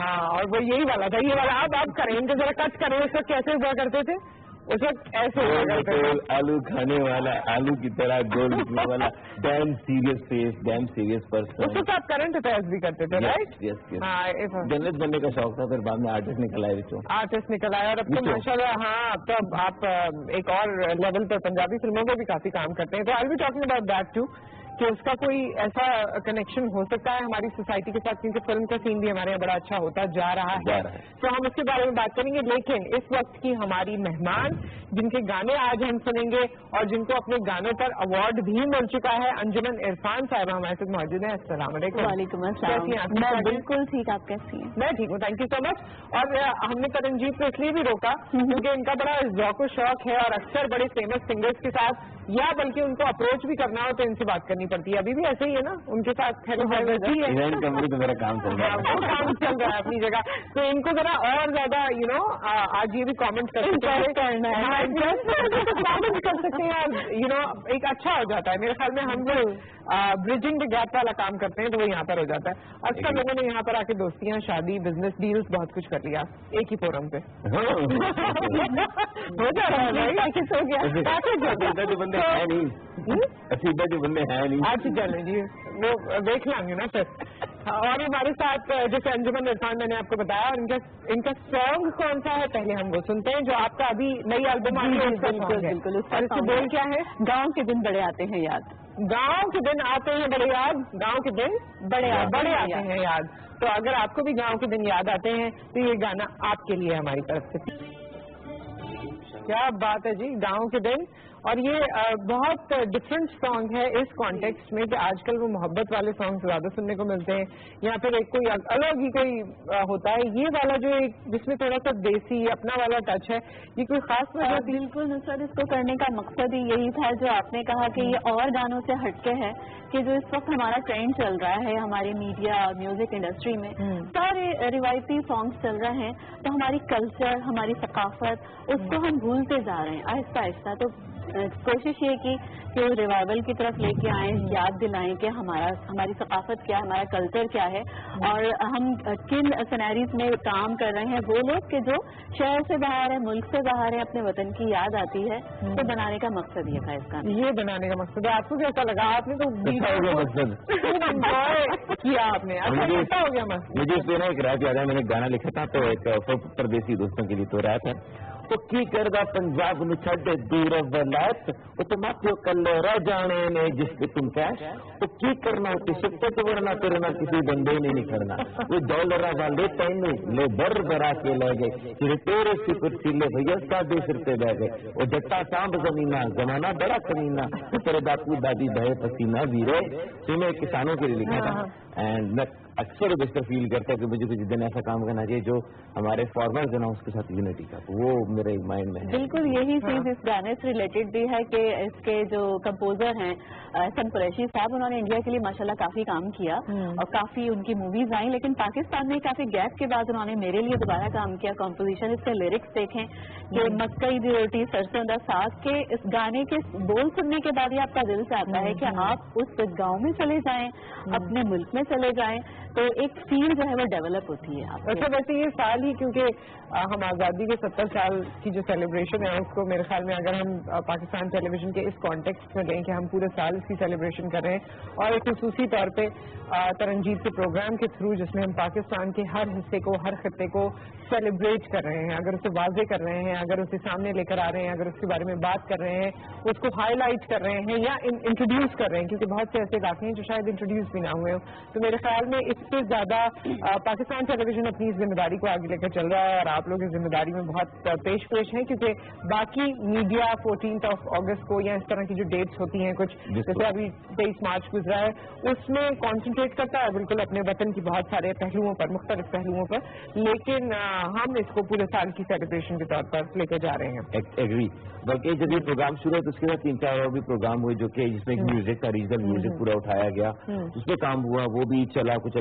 ہاں اور وہ یہی والا تھا, یہ والا آپ کریں, ان کو ذرا کٹ کریں. اس وقت کیسے ہوا کرتے تھے, اس وقت ایسے ہوا کرتے تھے, آلو کھانے والا, آلو کی طرح گول نکلنے والا, damn serious face, damn serious person. اس وقت آپ کرنٹ افیئرس بھی کرتے تھے, رائٹ؟ جرنلسٹ بننے کا شوق تھا, پھر بعد میں آرٹسٹ نکل آئے. آرٹسٹ نکل آئے, اور اب تو ماشاء اللہ ہاں اب تو آپ ایک اور لیول پر پنجابی فلموں میں بھی کافی کام کرتے ہیں. تو I be talking about that too کہ اس کا کوئی ایسا کنیکشن ہو سکتا ہے ہماری سوسائٹی کے ساتھ, کیونکہ فلم کا سین بھی ہمارے یہاں بڑا اچھا ہوتا جا رہا ہے, تو ہم اس کے بارے میں بات کریں گے. لیکن اس وقت کی ہماری مہمان جن کے گانے آج ہم سنیں گے اور جن کو اپنے گانوں پر ایوارڈ بھی مل چکا ہے, انجمن عرفان صاحبہ ہمارے ساتھ موجود ہیں. السلام علیکم. وعلیکم السلام. میں بالکل ٹھیک, آپ کیسی ہیں؟ میں ٹھیک ہوں, تھینک یو سو مچ. اور ہم نے ترنجیت کو اس لیے بھی روکا کیونکہ ان کا بڑا ذوق و شوق ہے, اور اکثر بڑے فیمس سنگرز کے ساتھ یا بلکہ ان کو اپروچ بھی کرنا ہو تو ان سے بات کرنی پڑتی ہے. ابھی بھی ایسے ہی ہے نا, ان کے ساتھ ایونٹ کمپنی تو میرا کام چل رہا ہے, کام چل رہا ہے اپنی جگہ. تو ان کو ذرا اور زیادہ آج یہ بھی کامنٹ کر سکتے ہیں, ایک اچھا ہو جاتا ہے میرے خیال میں. ہم لوگ برجنگ دا گیپ والا کام کرتے ہیں تو وہ یہاں پر ہو جاتا ہے. اکثر لوگوں نے یہاں پر آ کے دوستیاں, شادی, بزنس ڈیلز بہت کچھ کر لیا ایک ہی فورم پہ. ہو جا رہا ہے جو بندے ہیں نہیں, اچھا جو بندے ہیں نہیں, اچھا چلیں جی وہ دیکھ لیں گے نا پھر. اور ہمارے ساتھ جیسے انجمن عرفان میں نے آپ کو بتایا, ان کا سانگ کون سا ہے پہلے ہم وہ سنتے ہیں, جو آپ کا ابھی نئی البم آئی ہے. بالکل. اور اس کے بول کیا ہے؟ گاؤں کے دن بڑے آتے ہیں یاد. گاؤں کے دن آتے ہیں بڑے یاد, گاؤں کے دن بڑے آتے ہیں یاد. تو اگر آپ کو بھی گاؤں کے دن یاد آتے ہیں تو یہ گانا آپ کے لیے ہماری طرف سے. کیا بات ہے جی, گاؤں کے دن. اور یہ بہت ڈفرینٹ سانگ ہے اس کانٹیکسٹ میں کہ آج کل وہ محبت والے سانگ زیادہ سننے کو ملتے ہیں, یا پھر ایک کوئی الگ ہی کوئی ہوتا ہے. یہ والا جو ایک جس میں تھوڑا سا دیسی اپنا والا ٹچ ہے, یہ کوئی خاص وجہ؟ بالکل نصرت, اس کو کرنے کا مقصد ہی یہی تھا جو آپ نے کہا کہ یہ اور گانوں سے ہٹ کے ہے, کہ جو اس وقت ہمارا ٹرینڈ چل رہا ہے ہماری میڈیا میوزک انڈسٹری میں, سارے روایتی سانگس چل رہے ہیں, تو ہماری کلچر, ہماری ثقافت, اس کو ہم بھولتے جا رہے ہیں آہستہ آہستہ. تو کوشش یہ کی کہ ریوائول کی طرف لے کے آئیں, یاد دلائیں کہ ہماری ثقافت کیا ہے, ہمارا کلچر کیا ہے, اور ہم کن سینیریز میں کام کر رہے ہیں. وہ لوگ کہ جو شہر سے باہر ہیں, ملک سے باہر ہیں, اپنے وطن کی یاد آتی ہے, تو بنانے کا مقصد یہ تھا اس کا. یہ بنانے کا مقصد ہے. آپ کو کیسا لگا؟ آپ نے تو کیا, آپ نے اچھا ہو گیا. مجھے اس پہ نا ایک رات یاد ہے, میں نے گانا لکھا تھا تو ایک پردیسی دوستوں کے لیے تو رہا تھا, تو کی کردا پنجاب میں چھڈے دور ولایت, وہ تو ماتھیو کلے رہ جانے نے جس پہ تم کیش, تو کی کرنا کہ شکت ورنہ تیرے نہ کسی بندے نے نہیں کرنا. وہ ڈالر والے تینوں لے بر برا کے لے گئے, پھر تیرے سی کرسی لے بھیا سادے سر پہ بہ گئے. وہ جٹا سانب زمینہ زمانہ بڑا کمینہ, تیرے باپو دادی بہے پسینہ ویرے. تو میں کسانوں کے لیے لکھا تھا, اینڈ میں اکثر بیشتر فیل کرتا ہوں کہ مجھے کچھ دن ایسا کام کرنا چاہیے جو ہمارے فارمرز ہیں اس کے ساتھ یونٹی کا, وہ میرے مائنڈ میں ہے. بالکل یہی چیز اس گانے سے ریلیٹڈ بھی ہے کہ اس کے جو کمپوزر ہیں احسن قریشی صاحب, انہوں نے انڈیا کے لیے ماشاءاللہ کافی کام کیا اور کافی ان کی موویز آئیں, لیکن پاکستان میں کافی گیپ کے بعد انہوں نے میرے لیے دوبارہ کام کیا. کمپوزیشن, اس کے لیرکس دیکھیں کہ مکئی دی روٹی سرسوں دا ساگ, کے اس گانے کے بول سننے کے بعد ہی آپ کا دل چاہتا ہے کہ آپ اس گاؤں میں چلے جائیں, اپنے ملک میں چلے جائیں, تو ایک فیل جو ہے وہ ڈیولپ ہوتی ہے. اچھا, ویسے یہ سال ہی کیونکہ ہم آزادی کے 70 سال کی جو سیلیبریشن ہے اس کو میرے خیال میں اگر ہم پاکستان ٹیلی ویژن کے اس کانٹیکسٹ میں لیں کہ ہم پورے سال اس کی سیلیبریشن کر رہے ہیں, اور ایک خصوصی طور پہ ترنجیت کے پروگرام کے تھرو جس میں ہم پاکستان کے ہر حصے کو, ہر خطے کو سیلیبریٹ کر رہے ہیں, اگر اسے واضح کر رہے ہیں, اگر اسے سامنے لے کر آ رہے ہیں, اگر اس کے بارے میں بات کر رہے ہیں, اس کو ہائی لائٹ کر رہے ہیں یا انٹروڈیوس کر رہے ہیں, کیونکہ بہت سے ایسے علاقے ہیں جو شاید انٹروڈیوس بھی نہ ہوئے ہوں. تو میرے خیال میں اس سے زیادہ پاکستان ٹیلی ویژن اپنی ذمہ داری کو آگے لے کر چل رہا ہے, اور آپ لوگ اس ذمہ داری میں بہت پیش ہیں, کیونکہ باقی میڈیا 14 اگست کو یا اس طرح کی جو ڈیٹس ہوتی ہیں کچھ, جیسے ابھی 23 مارچ گزرا ہے, اس میں کانسنٹریٹ کرتا ہے بالکل اپنے وطن کی بہت سارے پہلوؤں پر, مختلف پہلوؤں پر, لیکن ہم اس کو پورے سال کی سیلیبریشن کے طور پر لے کے جا رہے ہیں. ایگری, بلکہ جب یہ پروگرام شروع ہے تو اس کے بعد 3-4 اور بھی پروگرام ہوئے جو کہ جس میں میوزک کا ریجنل میوزک پورا اٹھایا گیا, اس پہ کام ہوا, وہ بھی چلا, کچھ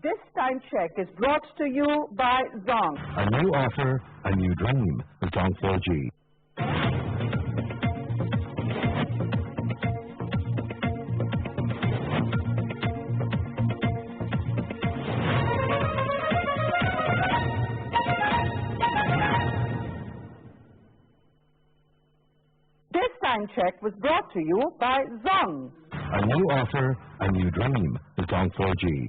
This time check is brought to you by Zong. A new offer, a new dream. Zong 4G. This time check was brought to you by Zong. A new offer, a new dream. The song 4G.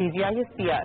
DGISPR।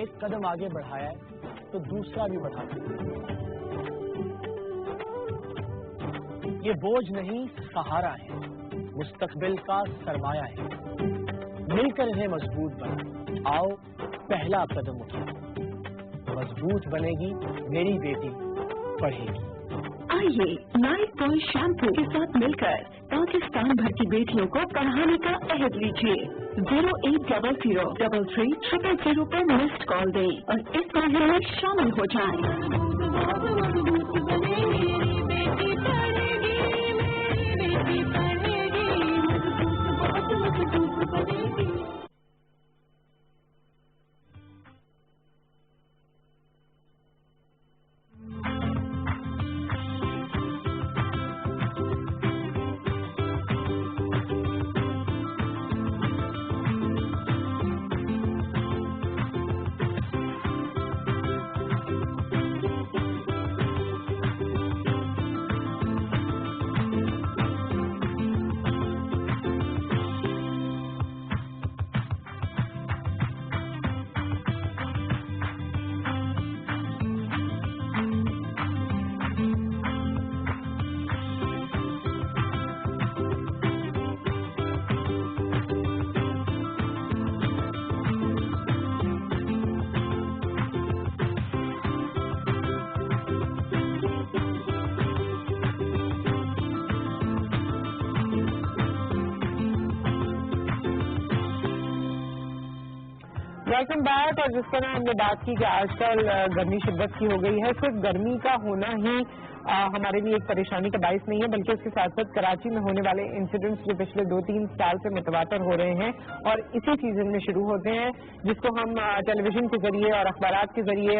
ایک قدم آگے بڑھایا ہے تو دوسرا بھی بڑھا سکتے ہیں. یہ بوجھ نہیں سہارا ہے, مستقبل کا سرمایہ ہے. مل کر انہیں مضبوط بنا, آؤ پہلا قدم اٹھاؤ. مضبوط بنے گی میری بیٹی, پڑھے گی. آئیے لائف بوائے شیمپو کے ساتھ مل کر پاکستان بھر کی بیٹیوں کو پڑھانے کا عہد لیجیے. 08000330000 پر مسڈ کال دیں اور اس مہم میں شامل ہو جائیں. Welcome back. اور جس طرح ہم نے بات کی کہ آج کل گرمی شدت کی ہو گئی ہے, صرف گرمی کا ہونا ہی ہمارے لیے ایک پریشانی کا باعث نہیں ہے, بلکہ اس کے ساتھ ساتھ کراچی میں ہونے والے انسیڈنٹس جو پچھلے 2-3 سال سے متواتر ہو رہے ہیں اور اسی سیزن میں شروع ہوتے ہیں, جس کو ہم ٹیلی ویژن کے ذریعے اور اخبارات کے ذریعے,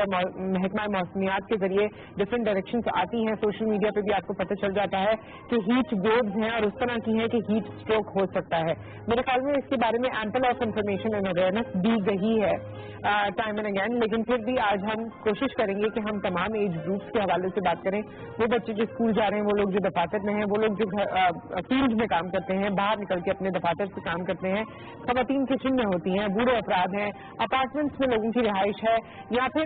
محکمہ موسمیات کے ذریعے ڈفرینٹ ڈائریکشنز آتی ہیں. سوشل میڈیا پہ بھی آپ کو پتہ چل جاتا ہے کہ ہیٹ ویوز ہیں اور اس طرح کی ہیں کہ ہیٹ اسٹروک ہو سکتا ہے. میرے خیال میں اس کے بارے میں ample of information and awareness دی گئی ہے ٹائم اینڈ اگین, لیکن پھر بھی آج ہم کوشش کریں گے کہ ہم تمام ایج گروپس کے حوالے سے بات کریں. وہ بچے جو اسکول جا رہے ہیں, وہ لوگ جو دفاتر میں ہیں, وہ لوگ جو فیلڈ میں کام کرتے ہیں, باہر نکل کے اپنے دفاتر سے کام کرتے ہیں, خواتین کچن میں ہوتی ہیں, بوڑھے افراد ہیں, اپارٹمنٹس میں لوگوں کی رہائش ہے, یا پھر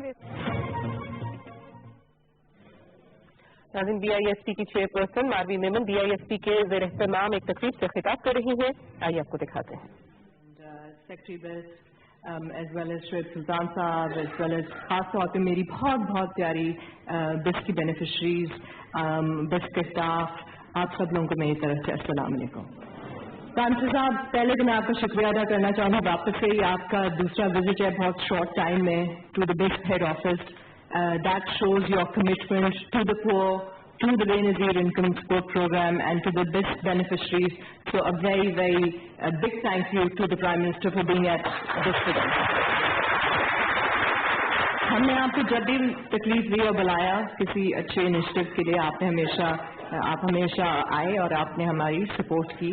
ناظرین بی آئی ایس پی کی chairperson Marvi Memon B I S P کے زیر اہتمام ایک تقریب سے خطاب کر رہی ہیں. آئیے آپ کو دکھاتے ہیں. as well as شعیب سلطان صاحب, as well as خاص طور پہ میری بہت بہت پیاری بس کی بینیفیشریز, بس کے اسٹاف, آپ سب لوگوں کو میری طرف سے السلام علیکم. کانسر صاحب, پہلے تو میں آپ کا شکریہ ادا کرنا چاہوں گا, واپس سے یہ آپ کا دوسرا وزٹ ہے بہت شارٹ ٹائم میں to the bus head office. That shows your commitment to the poor, to the Benazir Income Support Program and to the BISC beneficiaries. So a very, very big thank you to the Prime Minister for being at this today. ہم نے آپ کو جب بھی تکلیف دی اور بلایا کسی اچھے انیشیٹو کے لیے, آپ ہمیشہ آئے اور آپ نے ہماری سپورٹ کی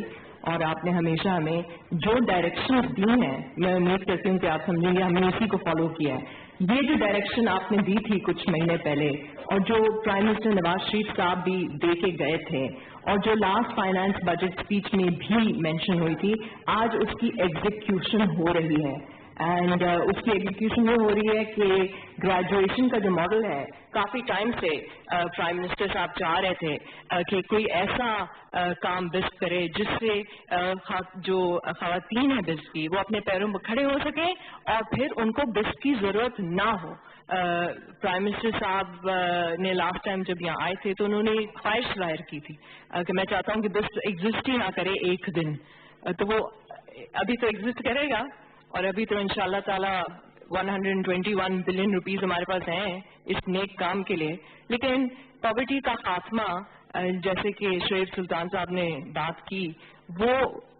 اور آپ نے ہمیشہ ہمیں جو ڈائریکشنز دی ہیں, میں امید کرتی ہوں کہ آپ سمجھیں گے ہم نے اسی کو فالو کیا ہے. یہ جو ڈائریکشن آپ نے دی تھی کچھ مہینے پہلے اور جو پرائم منسٹر نواز شریف صاحب بھی دے کے گئے تھے اور جو لاسٹ فائنانس بجٹ اسپیچ میں بھی مینشن ہوئی تھی, آج اس کی ایگزیکیوشن ہو رہی ہے. اینڈ اس کی ایگزیکیوشن یہ ہو رہی ہے کہ گریجویشن کا جو ماڈل ہے, کافی ٹائم سے پرائم منسٹر صاحب چاہ رہے تھے کہ کوئی ایسا کام بسک کرے جس سے جو خواتین ہیں بسک کی, وہ اپنے پیروں پر کھڑے ہو سکیں اور پھر ان کو بسک کی ضرورت نہ ہو. پرائم منسٹر صاحب نے لاسٹ ٹائم جب یہاں آئے تھے تو انہوں نے خواہش ظاہر کی تھی کہ میں چاہتا ہوں کہ بسک ایگزسٹ ہی نہ کرے ایک دن. تو وہ ابھی تو ایگزسٹ کرے گا اور ابھی تو انشاءاللہ تعالی 121 بلین روپیز ہمارے پاس ہیں اس نیک کام کے لیے. لیکن پاورٹی کا خاتمہ جیسے کہ شعیب سلطان صاحب نے بات کی, وہ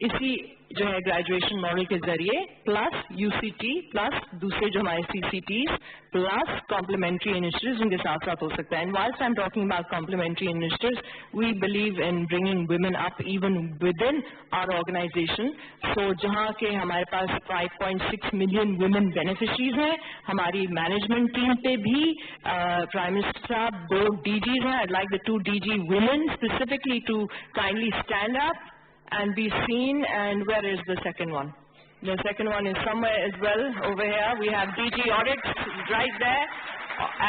اسی جو ہے گریجویشن ماڈل کے ذریعے plus U C T plus دوسرے جو ہمارے C C Ts plus complementary initiatives ان کے ساتھ ساتھ ہو سکتا ہے. And whilst I am talking about complementary initiatives, we believe in bringing women up even within our organisation. So جہاں کہ ہمارے پاس 5.6 ملین ویمن بینیفیشریز ہیں, ہماری مینجمنٹ ٹیم پہ بھی پرائم منسٹر صاحب 2 ڈی جیز ہیں. I'd like the 2 DG women specifically to kindly stand up and be seen. And where is the second one? The second one is somewhere as well over here. We have DG Audit right there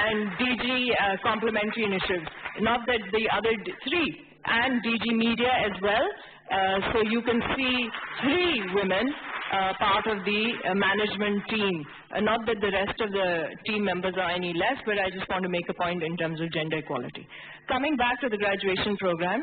and DG Complementary Initiatives. Not that the other three, and DG Media as well. So you can see 3 women part of the management team. Not that the rest of the team members are any less, but I just want to make a point in terms of gender equality. Coming back to the graduation program,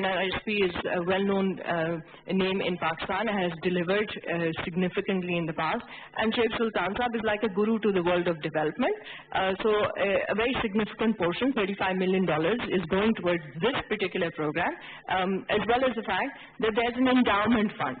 NISP is a well known name in Pakistan, has delivered significantly in the past, and Sheikh Sultan Sahab is like a guru to the world of development. So a very significant portion, $35 million, is going towards this particular program, as well as the fact that there's an endowment fund.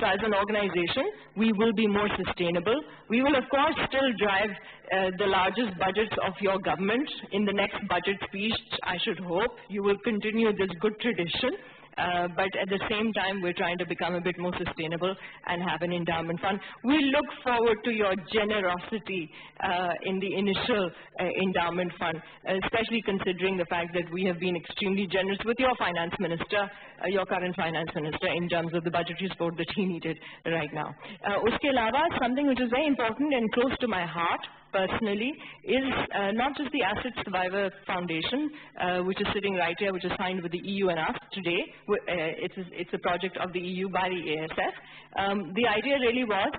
So as an organization, we will be more sustainable. We will of course still drive the largest budgets of your government in the next budget speech. I should hope you will continue this good tradition. But at the same time, we're trying to become a bit more sustainable and have an endowment fund. We look forward to your generosity in the initial endowment fund, especially considering the fact that we have been extremely generous with your finance minister, your current finance minister, in terms of the budgetary support that he needed right now. Uske alawa, something which is very important and close to my heart personally is not just the Asset Survivor Foundation, which is sitting right here, which is signed with the EU and us today. It's a project of the EU by the ASF. The idea really was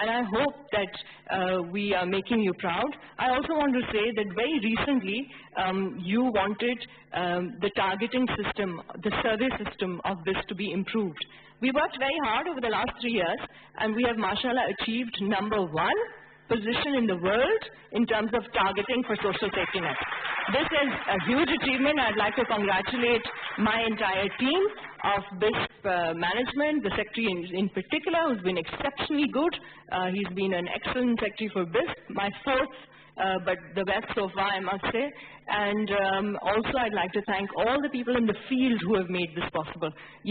and I hope that we are making you proud. I also want to say that very recently you wanted the targeting system, the survey system of this to be improved. We worked very hard over the last 3 years, and we have, mashallah, achieved #1 position in the world in terms of targeting for social safety net. This is a huge achievement. I'd like to congratulate my entire team of BISP management, the secretary in particular, who's been exceptionally good. He's been an excellent secretary for BISP, my 4th, but the best so far, I must say. And also I'd like to thank all the people in the field who have made this possible.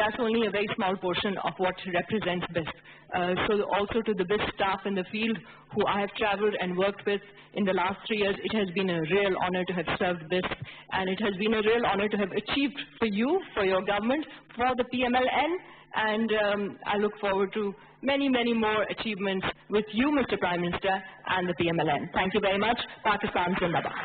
that's only a very small portion of what represents BISP. So also to the BISP staff in the field who I have traveled and worked with in the last 3 years, it has been a real honor to have served BISP, and it has been a real honor to have achieved for you, for your government, for the PMLN, and I look forward to many, many more achievements with you, Mr. Prime Minister, and the PMLN. Thank you very much. Pakistan Zindabad.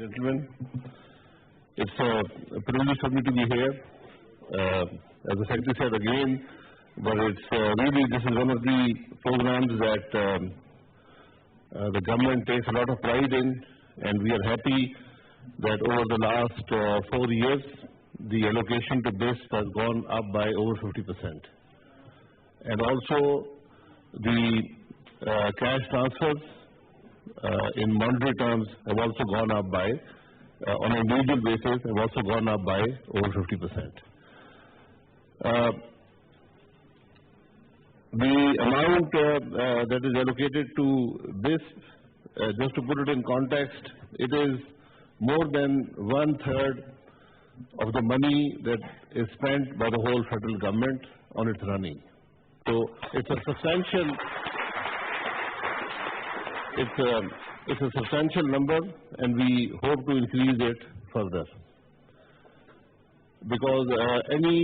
Gentlemen, it's a privilege for me to be here. As the Secretary said again, but it's really, this is one of the programs that the government takes a lot of pride in, and we are happy that over the last 4 years, the allocation to this has gone up by over 50%. And also, the cash transfers in monetary terms have also gone up by, on an individual basis, have also gone up by over 50%. The amount that is allocated to this, just to put it in context, it is more than 1/3 of the money that is spent by the whole federal government on its running. So it's a substantial, it's a substantial number, and we hope to increase it further. Because any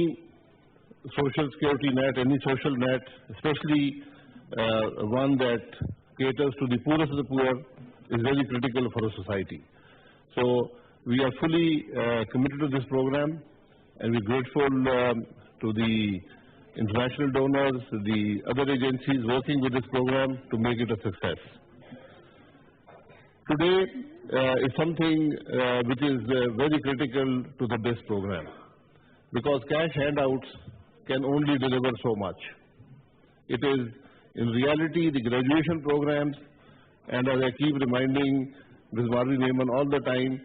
social security net, any social net, especially one that caters to the poorest of the poor, is very critical for a society. So we are fully committed to this program, and we're grateful to the international donors, the other agencies working with this program to make it a success. Today is something which is very critical to the BIS program, because cash handouts can only deliver so much. It is, in reality, the graduation programs, and as I keep reminding Ms. Marvi Memon all the time,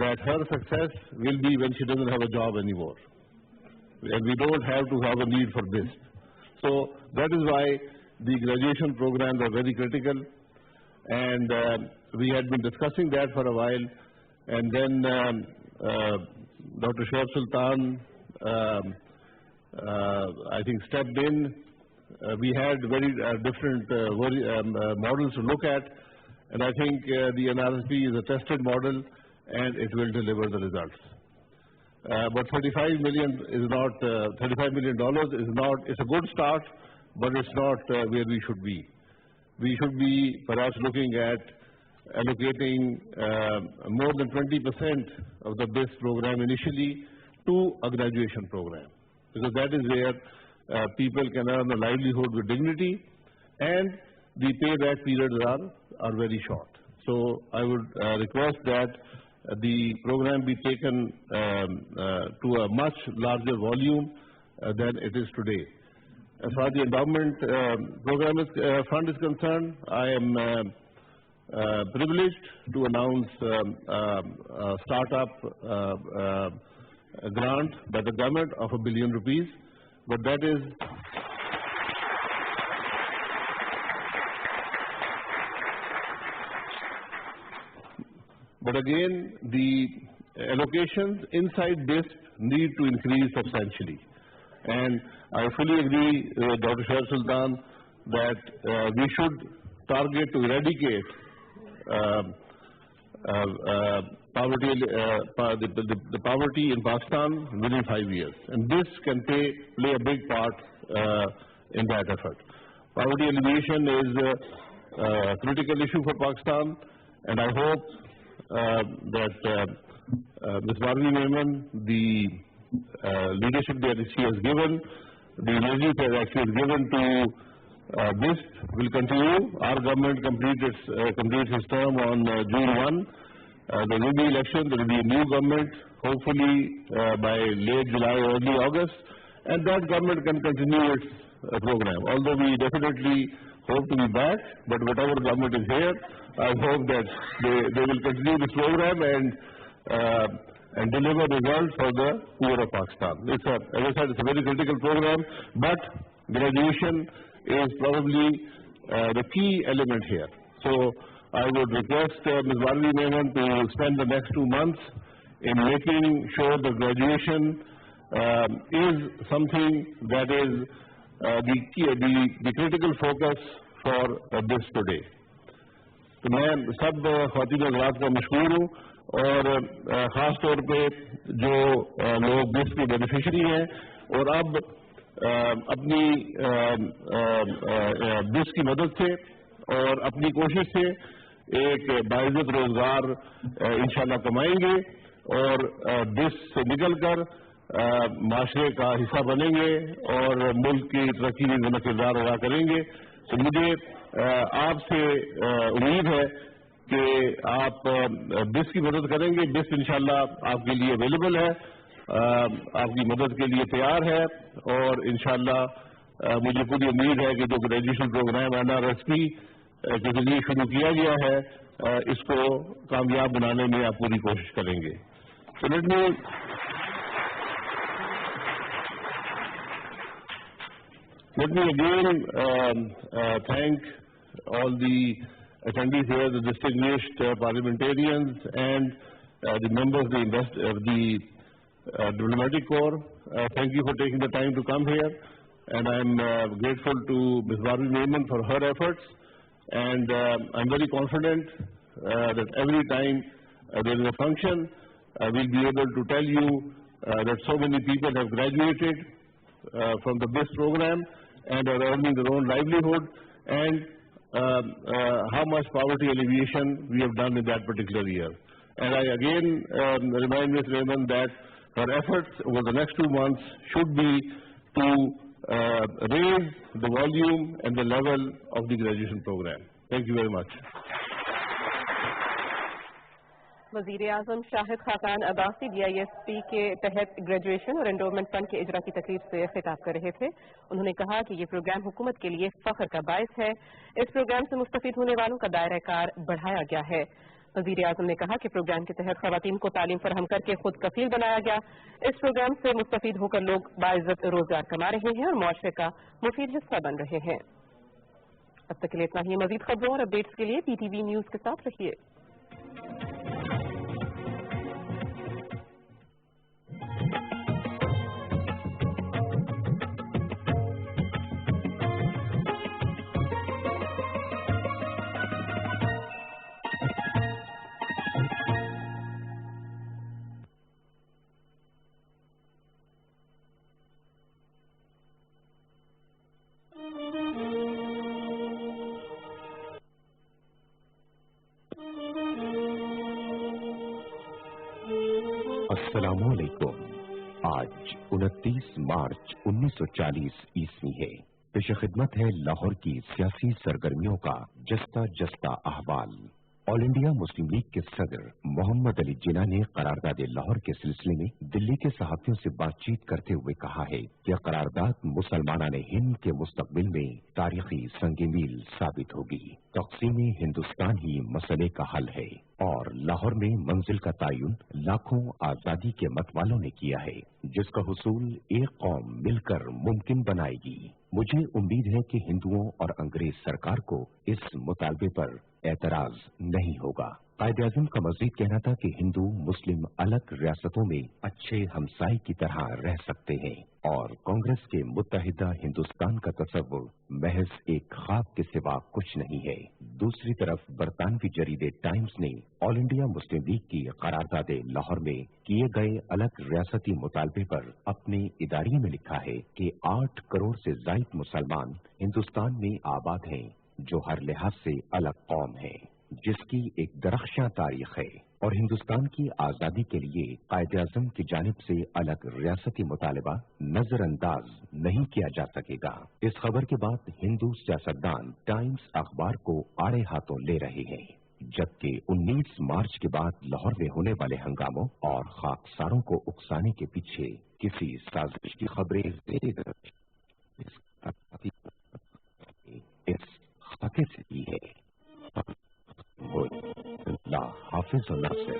that her success will be when she doesn't have a job anymore. And we don't have to have a need for this. So that is why the graduation programs are very critical. And we had been discussing that for a while. And then Dr. Shoaib Sultan, I think, stepped in. We had very different models to look at, and I think the NRSP is a tested model, and it will deliver the results. But $35 million is not, $35 million is not, it's a good start, but it's not where we should be. We should be perhaps looking at allocating more than 20% of the BIS program initially to a graduation program, because that is where people can earn a livelihood with dignity, and the payback periods are very short. So I would request that the program be taken to a much larger volume than it is today. As far as the endowment program fund is concerned, I am privileged to announce a startup grant by the government of ₹1 billion, but that is but again, the allocations inside this need to increase substantially. And I fully agree with Dr. Shoaib Sultan that we should target to eradicate poverty, the poverty in Pakistan within 5 years. And this can play a big part in that effort. Poverty elimination is a critical issue for Pakistan, and I hope that Ms. Marvi Memon, the leadership that she has given, the energy that she has given to this will continue. Our government completes its term on June 1. There will be election, there will be a new government, hopefully by late July or early August, and that government can continue its program. Although we definitely hope to be back, but whatever government is here, I hope that they will continue this program and deliver results for the poor of Pakistan. As I said, it's a very critical program, but graduation is probably the key element here. So I would request Ms. Marvi Memon to spend the next 2 months in making sure that graduation is something that is the critical focus for this today. تو میں سب خواتین حضرات کا مشکور ہوں، اور خاص طور پہ جو لوگ BIS کے بینیفیشری ہیں اور اب اپنی BIS کی مدد سے اور اپنی کوشش سے ایک باعزت روزگار انشاءاللہ کمائیں گے اور دیش سے نکل کر معاشرے کا حصہ بنیں گے اور ملک کی ترقی میں اپنا کردار ادا کریں گے. تو مجھے آپ سے امید ہے کہ آپ بس کی مدد کریں گے. بس انشاءاللہ آپ کے لیے اویلیبل ہے, آپ کی مدد کے لیے تیار ہے, اور انشاءاللہ مجھے پوری امید ہے کہ جو گریجویشن پروگرام NRSP کے ذریعے شروع کیا گیا ہے اس کو کامیاب بنانے میں آپ پوری کوشش کریں گے. So let me again thank all the attendees here, the distinguished parliamentarians and the members of the diplomatic corps. Thank you for taking the time to come here, and I'm grateful to Ms. Barbie Maiman for her efforts, and I'm very confident that every time there is a function, we'll be able to tell you that so many people have graduated from the BIS program and are earning their own livelihood, and how much poverty alleviation we have done in that particular year. And I again remind Ms. Raymond that her efforts over the next 2 months should be to raise the volume and the level of the graduation program. Thank you very much. وزیر اعظم Shahid Khaqan Abbasi DISP کے تحت graduation اور انڈورمنٹ fund کے اجرا کی تقریب سے خطاب کر رہے تھے. انہوں نے کہا کہ یہ پروگرام حکومت کے لیے فخر کا باعث ہے. اس پروگرام سے مستفید ہونے والوں کا دائرہ کار بڑھایا گیا ہے. وزیر اعظم نے کہا کہ پروگرام کے تحت خواتین کو تعلیم فراہم کر کے خود کفیل بنایا گیا. اس پروگرام سے مستفید ہو کر لوگ باعزت روزگار کما رہے ہیں اور معاشرے کا مفید حصہ بن رہے ہیں. اب تک کے لیے اتنا ہی. مزید خبروں اور اپڈیٹس کے لیے PTV نیوز کے ساتھ رہیے. السلام علیکم. آج 29 مارچ 1940 عیسوی ہے. پیش خدمت ہے لاہور کی سیاسی سرگرمیوں کا جستہ احوال. آل انڈیا مسلم لیگ کے صدر محمد علی جناح نے قرارداد لاہور کے سلسلے میں دلی کے صحافیوں سے بات چیت کرتے ہوئے کہا ہے کہ قرارداد مسلمانان ہند کے مستقبل میں تاریخی سنگ میل ثابت ہوگی. تقسیم ہندوستان ہی مسئلے کا حل ہے اور لاہور میں منزل کا تعین لاکھوں آزادی کے مت والوں نے کیا ہے, جس کا حصول ایک قوم مل کر ممکن بنائے گی. مجھے امید ہے کہ ہندوؤں اور انگریز سرکار کو اس مطالبے پر اعتراض نہیں ہوگا. قائد اعظم کا مزید کہنا تھا کہ ہندو مسلم الگ ریاستوں میں اچھے ہمسائے کی طرح رہ سکتے ہیں اور کانگریس کے متحدہ ہندوستان کا تصور محض ایک خواب کے سوا کچھ نہیں ہے. دوسری طرف برطانوی جریدے ٹائمز نے آل انڈیا مسلم لیگ کی قرارداد لاہور میں کیے گئے الگ ریاستی مطالبے پر اپنے اداریے میں لکھا ہے کہ 8 کروڑ سے زائد مسلمان ہندوستان میں آباد ہیں جو ہر لحاظ سے الگ قوم ہے, جس کی ایک درخشاں تاریخ ہے, اور ہندوستان کی آزادی کے لیے قائد اعظم کی جانب سے الگ ریاستی مطالبہ نظر انداز نہیں کیا جا سکے گا. اس خبر کے بعد ہندو سیاستدان ٹائمز اخبار کو آڑے ہاتھوں لے رہے ہیں, جبکہ 19 مارچ کے بعد لاہور میں ہونے والے ہنگاموں اور خاکساروں کو اکسانے کے پیچھے کسی سازش کی خبریں اس خطے سے کی ہے. اللہ حافظ و ناصر.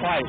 5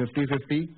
50-50,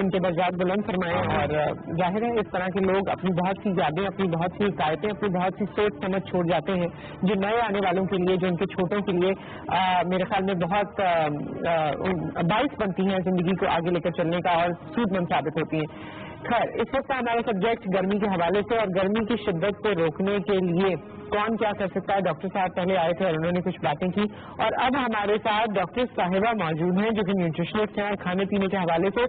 ان کے درجات بلند فرمائیں. اور ظاہر ہے اس طرح کے لوگ اپنی بہت سی یادیں, اپنی بہت سی حکایتیں, اپنی بہت سی سوچ سمجھ چھوڑ جاتے ہیں جو نئے آنے والوں کے لیے, جو ان کے چھوٹوں کے لیے میرے خیال میں بہت باعث بنتی ہیں زندگی کو آگے لے کر چلنے کا اور سود مند ثابت ہوتی ہیں. خیر, اس وقت ہمارا سبجیکٹ گرمی کے حوالے سے, اور گرمی کی شدت کو روکنے کے لیے کون کیا کر سکتا ہے. ڈاکٹر صاحب پہلے آئے تھے اور انہوں نے کچھ باتیں کی, اور اب ہمارے ساتھ ڈاکٹر صاحبہ موجود ہیں جو کہ نیوٹریشنسٹ ہیں اور کھانے پینے کے حوالے سے.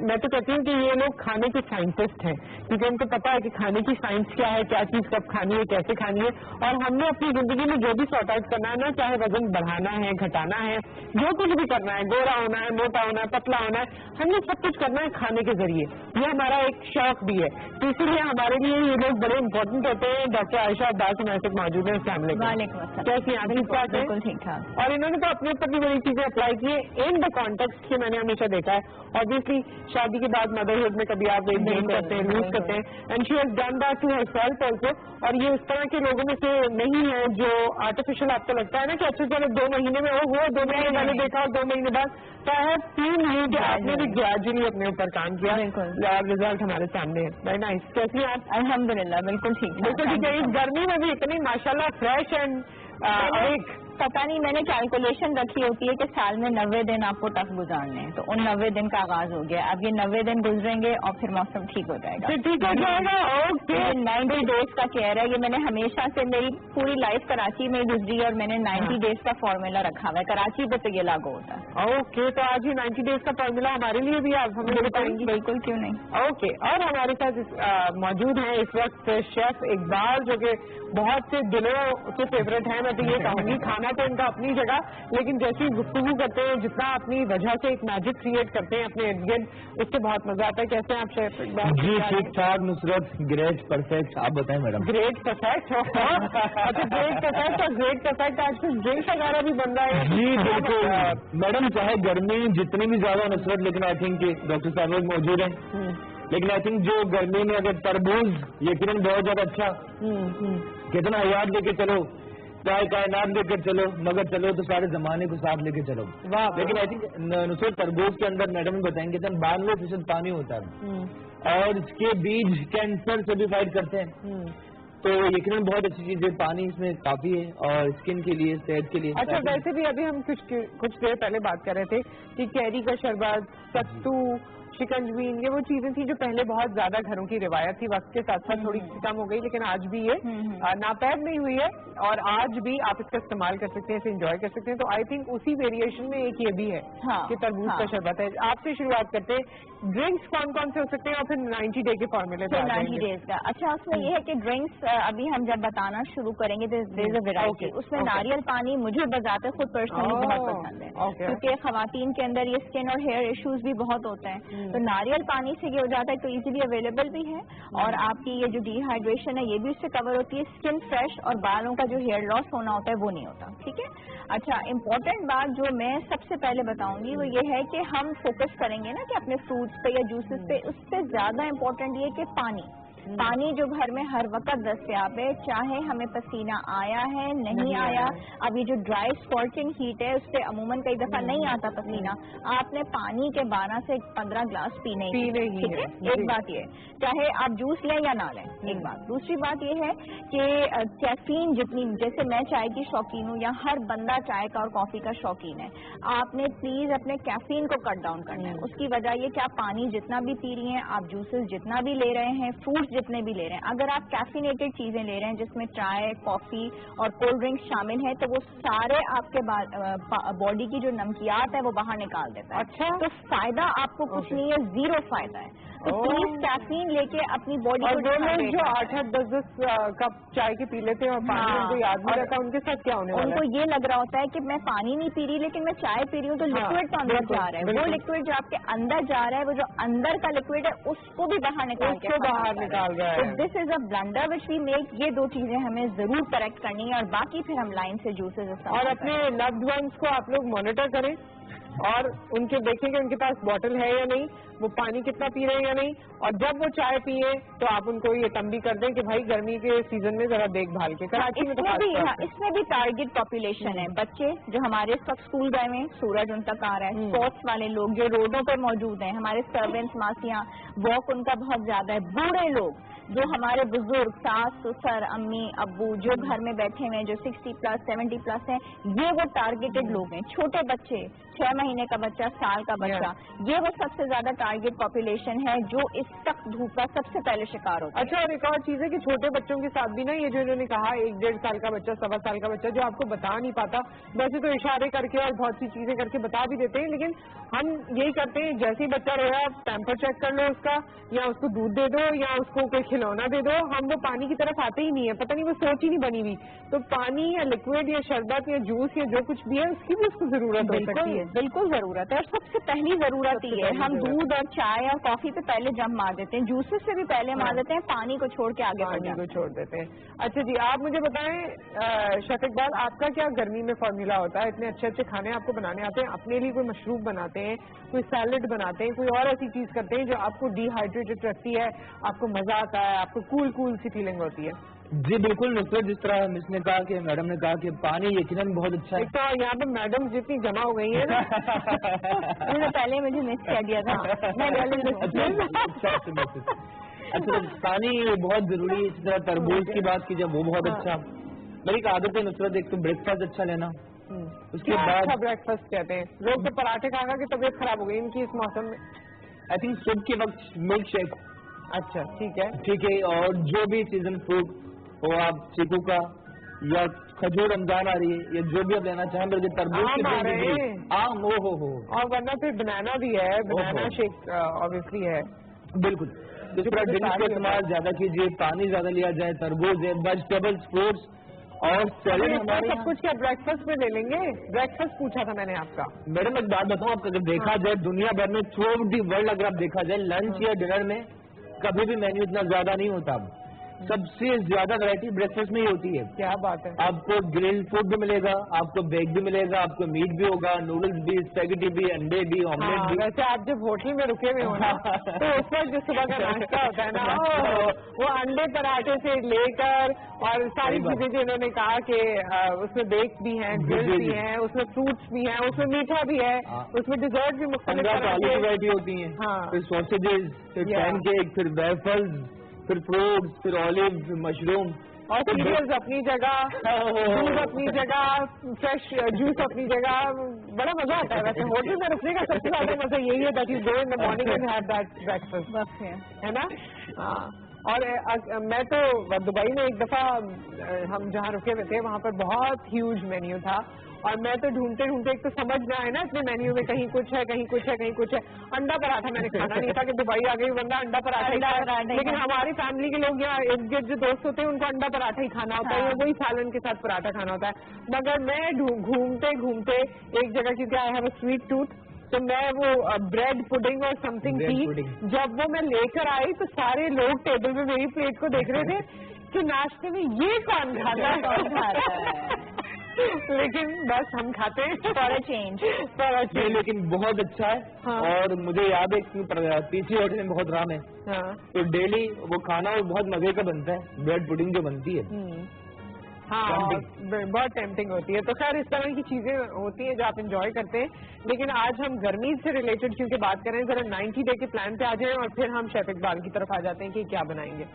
میں تو کہتی ہوں کہ یہ لوگ کھانے کے سائنٹسٹ ہیں, کیونکہ ان کو پتا ہے کہ کھانے کی سائنس کیا ہے, کیا چیز کب کھانی ہے, کیسے کھانی ہے. اور ہم نے اپنی زندگی میں جو بھی سارٹ آؤٹ کرنا ہے نا, چاہے وزن بڑھانا ہے, گھٹانا ہے, جو کچھ بھی کرنا ہے, گورا ہونا ہے, موٹا ہونا ہے, پتلا ہونا ہے, ہم نے سب کچھ کرنا ہے کھانے کے ذریعے. یہ ہمارا ایک شوق بھی ہے, تو اسی لیے ہمارے لیے یہ لوگ بڑے امپورٹنٹ ہوتے ہیں. ڈاکٹر عائشہ عباس ہمارے ساتھ موجود ہیں. السلام علیکم. کیسی ہیں آپ؟ بالکل ٹھیک ٹھاک. اور انہوں نے تو اپنے اوپر بھی بڑی چیزیں اپلائی کی ہیں ان دا کانٹیکسٹ کے, میں نے ہمیشہ دیکھا ہے. آبویسلی شادی کے بعد مدرہڈ میں کبھی آپ ویٹ گین کرتے ہیں, لوز کرتے ہیں, and she has done that to herself also. اور یہ اس طرح کے لوگوں میں سے نہیں ہے جو آرٹیفیشل آپ کو لگتا ہے نا کہ اچھا چلو 2 مہینے میں وہ 2 مہینے میں نے دیکھا اور 2 مہینے بعد. تو آئی ہیو سین یو کہ آپ نے بھی گریجولی اپنے اوپر کام کیا اور رزلٹ ہمارے سامنے ہے. Very nice. کیسی ہیں آپ؟ الحمدللہ بالکل ٹھیک. بالکل ٹھیک ہے. اس گرمی میں بھی اتنی ماشاءاللہ فریش اینڈ پتا نہیں میں نے کیلکولیشن رکھی ہوتی ہے کہ سال میں 90 دن آپ کو ٹف گزارنے ہیں, تو ان 90 دن کا آغاز ہو گیا. اب یہ 90 دن گزریں گے اور پھر موسم ٹھیک ہو جائے گا. ٹھیک ہو جائے گا. یہ 90 ڈیز کا کیئر ہے. یہ میں نے ہمیشہ سے, میری پوری لائف کراچی میں گزری اور میں نے 90 ڈیز کا فارمولا رکھا ہوا ہے. کراچی پہ تو یہ لاگو ہوتا ہے. اوکے, تو آج یہ 90 ڈیز کا فارمولا ہمارے لیے بھی آپ ہمیں بتائیں گی؟ بالکل, کیوں نہیں. اوکے. اور ہمارے ساتھ موجود ہیں اس وقت شیف اقبال, جو کہ بہت سے دلوں کے فیوریٹ ہیں. میں تو یہ کہوں گی کھانا تو ان کا اپنی جگہ, لیکن جیسی گفتگو کرتے ہیں, جتنا اپنی وجہ سے ایک میجک کریٹ کرتے ہیں اپنے ارد گرد, اس سے بہت مزہ آتا ہے. کیسے ہیں آپ شیف اقبال؟ جی ٹھیک ٹھاک. نصرت گریٹ پرفیکٹ. آپ بتائیں میڈم. Great perfect. اچھا, گریٹ پرفیکٹ اور گریٹ پرفیکٹ آج کل ڈرنک وغیرہ بھی بن رہا ہے. جی بالکل میڈم, چاہے گرمی جتنی بھی زیادہ نصرت, لیکن آئی تھنک کہ ڈاکٹر صاحب لوگ موجود ہیں, لیکن آئی تھنک جو گرمی میں اگر تربوز یقیناً بہت زیادہ اچھا, کتنا حیات لے کے چلو, چاہے کائنات لے کر چلو, مگر چلو تو سارے زمانے کو ساتھ لے کے چلو. لیکن آئی تھنک نصرت تربوز کے اندر میڈم بتائیں گے 92% پانی ہوتا ہے, اور اس کے بیج کینسر سے بھی فائٹ کرتے ہیں. تو یقیناً بہت اچھی چیز ہے, پانی اس میں کافی ہے اور اسکن کے لیے, صحت کے لیے. اچھا, ویسے بھی ابھی ہم کچھ دیر پہلے بات کر رہے تھے کہ کیری کا شربت, ستو, شکنجوین, یہ وہ چیزیں تھیں جو پہلے بہت زیادہ گھروں کی روایت تھی. وقت کے ساتھ ساتھ تھوڑی کم ہو گئی, لیکن آج بھی یہ ناپید نہیں ہوئی ہے اور آج بھی آپ اس کا استعمال کر سکتے ہیں, اسے انجوائے کر سکتے ہیں. تو آئی تھنک اسی ویریشن میں ایک یہ بھی ہے کہ تربوز کا شربت ہے. آپ سے شروعات کرتے ہیں, ڈرنکس کون کون سے ہو سکتے ہیں اور پھر 90 ڈے کے فارمولے پہ 90 ڈیز کا. اچھا, اس میں یہ ہے کہ ڈرنکس ابھی ہم جب بتانا شروع کریں گے دیر از اے ویرائٹی. اس میں ناریل پانی مجھے بذات خود پرسنلی بہت پسند ہے, کیونکہ خواتین کے اندر یہ اسکن اور ہیئر ایشوز بھی بہت ہوتے ہیں. تو ناریل پانی سے یہ ہو جاتا ہے, تو ایزیلی اویلیبل بھی ہے, اور آپ کی یہ جو ڈی ہائیڈریشن ہے یہ بھی اس سے کور ہوتی ہے. اسکن فریش اور بالوں کا جو ہیئر لاس ہونا ہوتا ہے وہ نہیں ہوتا. ٹھیک ہے. اچھا, امپورٹنٹ بات جو میں سب سے پہلے بتاؤں گی وہ یہ ہے کہ ہم فوکس کریں گے نا کہ اپنے فروٹس پہ یا جوسز پہ, اس سے زیادہ امپورٹنٹ یہ کہ پانی جو گھر میں ہر وقت دستیاب ہے, چاہے ہمیں پسینہ آیا ہے نہیں آیا. اب یہ جو ڈرائی اسکارچنگ ہیٹ ہے اس سے عموماً کئی دفعہ نہیں آتا پسینہ, آپ نے پانی کے 12 سے 15 گلاس پینے. ٹھیک ہے, ایک بات یہ ہے, چاہے آپ جوس لیں یا نہ لیں, ایک بات. دوسری بات یہ ہے کہ کیفین جتنی, جیسے میں چائے کی شوقین ہوں یا ہر بندہ چائے کا اور کافی کا شوقین ہے, آپ نے پلیز اپنے کیفین کو کٹ ڈاؤن کرنا ہے. اس کی وجہ یہ کہ آپ پانی جتنا بھی پی رہی ہیں, آپ جوسز جتنا بھی لے رہے ہیں, فروٹس جتنے بھی لے رہے ہیں, اگر آپ کیفینیٹڈ چیزیں لے رہے ہیں جس میں چائے, کافی اور کولڈ ڈرنکس شامل ہیں, تو وہ سارے آپ کے باڈی کی جو نمکیات ہے وہ باہر نکال دیتا ہے. اچھا, تو فائدہ آپ کو کچھ نہیں ہے, زیرو فائدہ ہے. تو پلیز کیفین لے کے اپنی باڈی کو, جو 8-10 کپ چائے کے پی لیتے ہیں اور پانی ان کو یاد نہیں رہتا, ان کے ساتھ کیا ہونے والا ہے؟ ان کو یہ لگ رہا ہوتا ہے کہ میں پانی نہیں پی رہی لیکن میں چائے پی رہی ہوں, تو لکوڈ تو اندر جا رہا ہے. وہ لکوڈ جو آپ کے اندر جا رہا ہے, وہ جو اندر کا لکوڈ ہے اس کو بھی باہر نکال رہا ہے. دس از اے بلنڈر وچ وی میک. یہ 2 چیزیں ہمیں ضرور کریکٹ کرنی ہے, اور باقی پھر ہم لائن سے جوسز. اور اپنے لوڈ ونس کو آپ لوگ مانیٹر کریں, اور ان کے دیکھیں کہ ان کے پاس بوٹل ہے یا نہیں, وہ پانی کتنا پی رہے ہیں یا نہیں, اور جب وہ چائے پیئے تو آپ ان کو یہ تنبیہ کر دیں کہ بھائی گرمی کے سیزن میں ذرا دیکھ بھال کے. کراچی میں اس میں بھی ٹارگیٹ پاپولیشن ہے, بچے جو ہمارے اس وقت اسکول گئے ہوئے, سورج ان تک آ رہا ہے, اسپورٹس والے لوگ جو روڈوں پہ موجود ہیں, ہمارے سروینٹس ماسیاں, واک ان کا بہت زیادہ ہے, بوڑھے لوگ جو ہمارے بزرگ ساس سسر امی ابو جو گھر میں بیٹھے ہوئے ہیں جو 60+ 70+ ہیں, یہ وہ ٹارگیٹڈ لوگ ہیں. چھوٹے بچے, 6 مہینے کا بچہ, سال کا بچہ, یہ وہ سب سے زیادہ ٹارگیٹ پاپولیشن ہے جو اس سخت دھوپ کا سب سے پہلے شکار ہوتا ہے. اچھا, اور ایک اور چیز ہے کہ چھوٹے بچوں کے ساتھ بھی نا یہ جو انہوں نے کہا 1-1.5 سال کا بچہ, 1.25 سال کا بچہ جو آپ کو بتا نہیں پاتا, ویسے تو اشارے کر کے اور بہت سی چیزیں کر کے بتا بھی دیتے ہیں, لیکن ہم یہی کرتے ہیں جیسے ہی بچہ رویا ٹیمپر چیک کر لو اس کا, یا اس کو دودھ دے دو یا اس کو کوئی کھلونا دے دو, ہم وہ پانی کی طرف آتے ہی نہیں ہے, پتہ نہیں وہ سوچ ہی نہیں بنی ہوئی. تو پانی یا لکوڈ یا شربت یا جوس یا جو کچھ بھی ہے اس کی بھی اس کو ضرورت ہو سکتی ہے. بالکل ضرورت ہے, اور سب سے پہلی ضرورت یہ ہے, ہم دودھ اور چائے اور کافی پہ پہلے جم مار دیتے ہیں, جوسز سے بھی پہلے مار دیتے ہیں, پانی کو چھوڑ کے آگے پانی کو چھوڑ دیتے ہیں. اچھا جی, آپ مجھے بتائیں شفیق اقبال, آپ کا کیا گرمی میں فارمولا ہوتا ہے؟ اتنے اچھے اچھے کھانے آپ کو بنانے آتے ہیں, اپنے لیے کوئی مشروب بناتے ہیں, کوئی سیلڈ بناتے ہیں, کوئی اور ایسی چیز کرتے ہیں جو آپ کو ڈی ہائیڈریٹڈ رکھتی ہے, آپ کو مزہ آتا ہے, آپ کو کول سی فیلنگ ہوتی ہے؟ جی بالکل نصرت, جس طرح مس نے کہا کہ میڈم نے کہا کہ پانی یقیناً بہت اچھا ہے. ایک تو یہاں پہ میڈم جتنی جمع ہو گئی ہیں انہوں نے پہلے مجھے مس کر دیا تھا. اچھا, پانی بہت ضروری ہے. اسی طرح تربوز کی بات کی جب وہ بہت اچھا. میری ایک عادت ہے نصرت, ایک تو بریک فاسٹ اچھا لینا, اس کے بعد اچھا بریک فاسٹ کہتے ہیں لوگ, تو پراٹھے کھا کے طبیعت خراب ہو گئی ان کی اس موسم میں. آئی تھنک صبح کے وقت ملک شیک. اچھا ٹھیک ہے, ٹھیک ہے. اور جو بھی سیزن فروٹ ہو, آپ چیکو کا یا کھجور رمضان آ رہی ہے یا جو بھی آپ لینا چاہیں, بلکہ تربوز کی آم ہو, اور ورنہ پھر بنانا بھی ہے, بنانا شیک آبویسلی ہے. بالکل. اس طرح ڈرنک کا استعمال زیادہ کیجیے, پانی زیادہ لیا جائے, تربوز ہے, ویجیٹیبلس, فروٹس اور سیلڈ ہمارے سب کچھ کیا بریک فاسٹ میں لے لیں گے؟ بریک فاسٹ پوچھا تھا میں نے آپ کا. میڈم ایک بات بتاؤں, آپ اگر دیکھا جائے دنیا بھر میں تھرو آؤٹ دی ورلڈ اگر آپ دیکھا جائے, لنچ یا ڈنر میں کبھی بھی مینیو اتنا زیادہ نہیں ہوتا. سب سے زیادہ ویرائٹی بریک فاسٹ میں ہی ہوتی ہے. کیا بات ہے. آپ کو گرل فوڈ بھی ملے گا, آپ کو بیک بھی ملے گا, آپ کو میٹ بھی ہوگا, نوڈلز بھی, اسپیگیٹی بھی, انڈے بھی, آملیٹ بھی. ویسے آپ جب ہوٹل میں رکے ہوئے ہو نا تو اس وقت جو صبح کا ناشتہ ہوتا ہے نا, وہ انڈے پراٹھے سے لے کر اور ساری چیزیں جو انہوں نے کہا کہ اس میں بیک بھی ہیں, گرل بھی ہیں, اس میں فروٹس بھی ہیں, اس میں میٹھا بھی ہے, اس میں ڈیزرٹ بھی مختلف ویرائٹی ہوتی ہیں. پھر سوسیجز, پھر پین کیک, پھر ویفلز, پھر فروٹس, پھر آلیو, پھر مشروم, اور سیریلز اپنی جگہ, دودھ اپنی جگہ, فریش جوس اپنی جگہ. بڑا مزہ آتا ہے ویسے ہوٹل میں رکنے کا. سب سے زیادہ مزہ یہی ہے that you go in the morning and have that breakfast, ہے نا. اور میں تو دبئی میں ایک دفعہ ہم جہاں رکے ہوئے تھے وہاں پر بہت ہیوج مینیو تھا, اور میں تو ڈھونڈتے ڈھونڈتے, ایک تو سمجھ نہ آئے نا اتنے مینیو میں, کہیں کچھ ہے کہیں کچھ ہے کہیں کچھ ہے. انڈا پراٹھا میں نے کھانا نہیں تھا کہ دبئی آ گئی بندہ انڈا پراٹھا ہی کھائے, لیکن ہماری فیملی کے لوگ یہاں ارد گرد جو دوست ہوتے ہیں ان کو انڈا پراٹھا ہی کھانا ہوتا ہے, یا وہی سالن کے ساتھ پراٹھا کھانا ہوتا ہے. مگر میں گھومتے گھومتے ایک جگہ, کیونکہ I have a sweet tooth, تو میں وہ بریڈ پڈنگ اور سم تھنگ تھی, جب وہ میں لے کر آئی تو سارے لوگ ٹیبل پہ میری پلیٹ کو دیکھ رہے تھے کہ ناشتے میں یہ کون کھاتا ہے. لیکن بس ہم کھاتے ہیں فار اے چینج. لیکن بہت اچھا ہے. اور مجھے یاد ہے پیچھے ہوٹل میں بہت رام ہے, تو ڈیلی وہ کھانا بہت مزے کا بنتا ہے, بریڈ پڈنگ جو بنتی ہے. ہاں بہت ٹیمپٹنگ ہوتی ہے. تو خیر اس طرح کی چیزیں ہوتی ہیں جو آپ انجوائے کرتے ہیں. لیکن آج ہم گرمی سے ریلیٹڈ کیونکہ بات کریں, ذرا 90 ڈے کے پلان پہ آ جائیں اور پھر ہم شیف اقبال کی طرف آ جاتے ہیں کہ کیا بنائیں گے.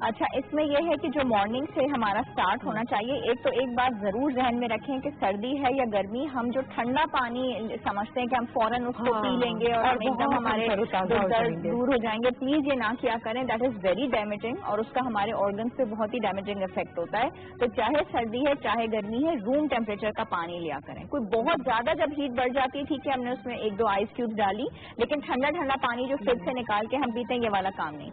اچھا, اس میں یہ ہے کہ جو مارننگ سے ہمارا سٹارٹ ہونا چاہیے, ایک تو ایک بات ضرور ذہن میں رکھیں کہ سردی ہے یا گرمی, ہم جو ٹھنڈا پانی سمجھتے ہیں کہ ہم فوراً اس کو پی لیں گے اور ایک دم ہمارے دور ہو جائیں گے, پلیز یہ نہ کیا کریں. دیٹ از ویری ڈیمیجنگ, اور اس کا ہمارے آرگنس پہ بہت ہی ڈیمیجنگ افیکٹ ہوتا ہے. تو چاہے سردی ہے چاہے گرمی ہے, روم ٹیمپریچر کا پانی لیا کریں. کوئی بہت زیادہ جب ہیٹ بڑھ جاتی ہے ٹھیک ہے, ہم نے اس میں 1-2 آئس کیوب ڈالی, لیکن ٹھنڈا ٹھنڈا پانی جو فریج سے نکال کے ہم پیتے ہیں یہ والا کام نہیں.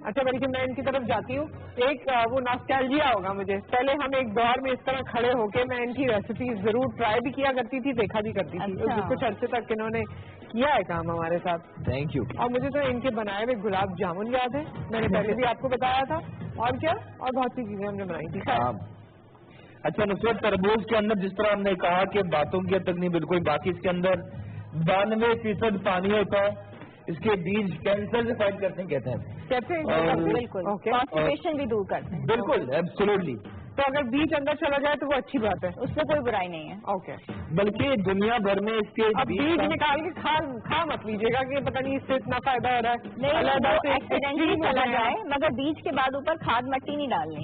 اچھا بلکہ میں ان کی طرف جاتی ہوں. ایک وہ ناسٹیلجیا ہوگا مجھے. پہلے ہم ایک دور میں اس طرح کھڑے ہو کے میں ان کی ریسیپی ضرور ٹرائی بھی کیا کرتی تھی, دیکھا بھی کرتی تھی. کچھ عرصے تک انہوں نے کیا ہے کام ہمارے ساتھ. Thank you. اور مجھے تو ان کے بنائے ہوئے گلاب جامن یاد ہے, میں نے پہلے بھی آپ کو بتایا تھا. اور کیا, اور بہت سی چیزیں ہم نے بنائی تھی. اچھا نصرت, تربوز کے اندر جس طرح ہم نے کہا کہ باتوں کی حد تک نہیں بالکل, باقی اس کے اندر 92% پانی ہوتا ہے. اس کے بیج کینسر سے فائٹ کرتے ہیں کہتے ہیں. بالکل کانسٹیپیشن بھی دور کرتے ہیں. بالکل ایبسولوٹلی. تو اگر بیج اندر چلا جائے تو وہ اچھی بات ہے, اس میں کوئی برائی نہیں ہے. اوکے. بلکہ دنیا بھر میں اس کے بیج نکال کے کھا مت لیجیے گا کہ پتہ نہیں اس سے اتنا فائدہ ہو رہا ہے. نہیں, ایکسیڈنٹلی چلا جائے, مگر بیج کے بعد اوپر کھاد مٹی نہیں ڈالنی.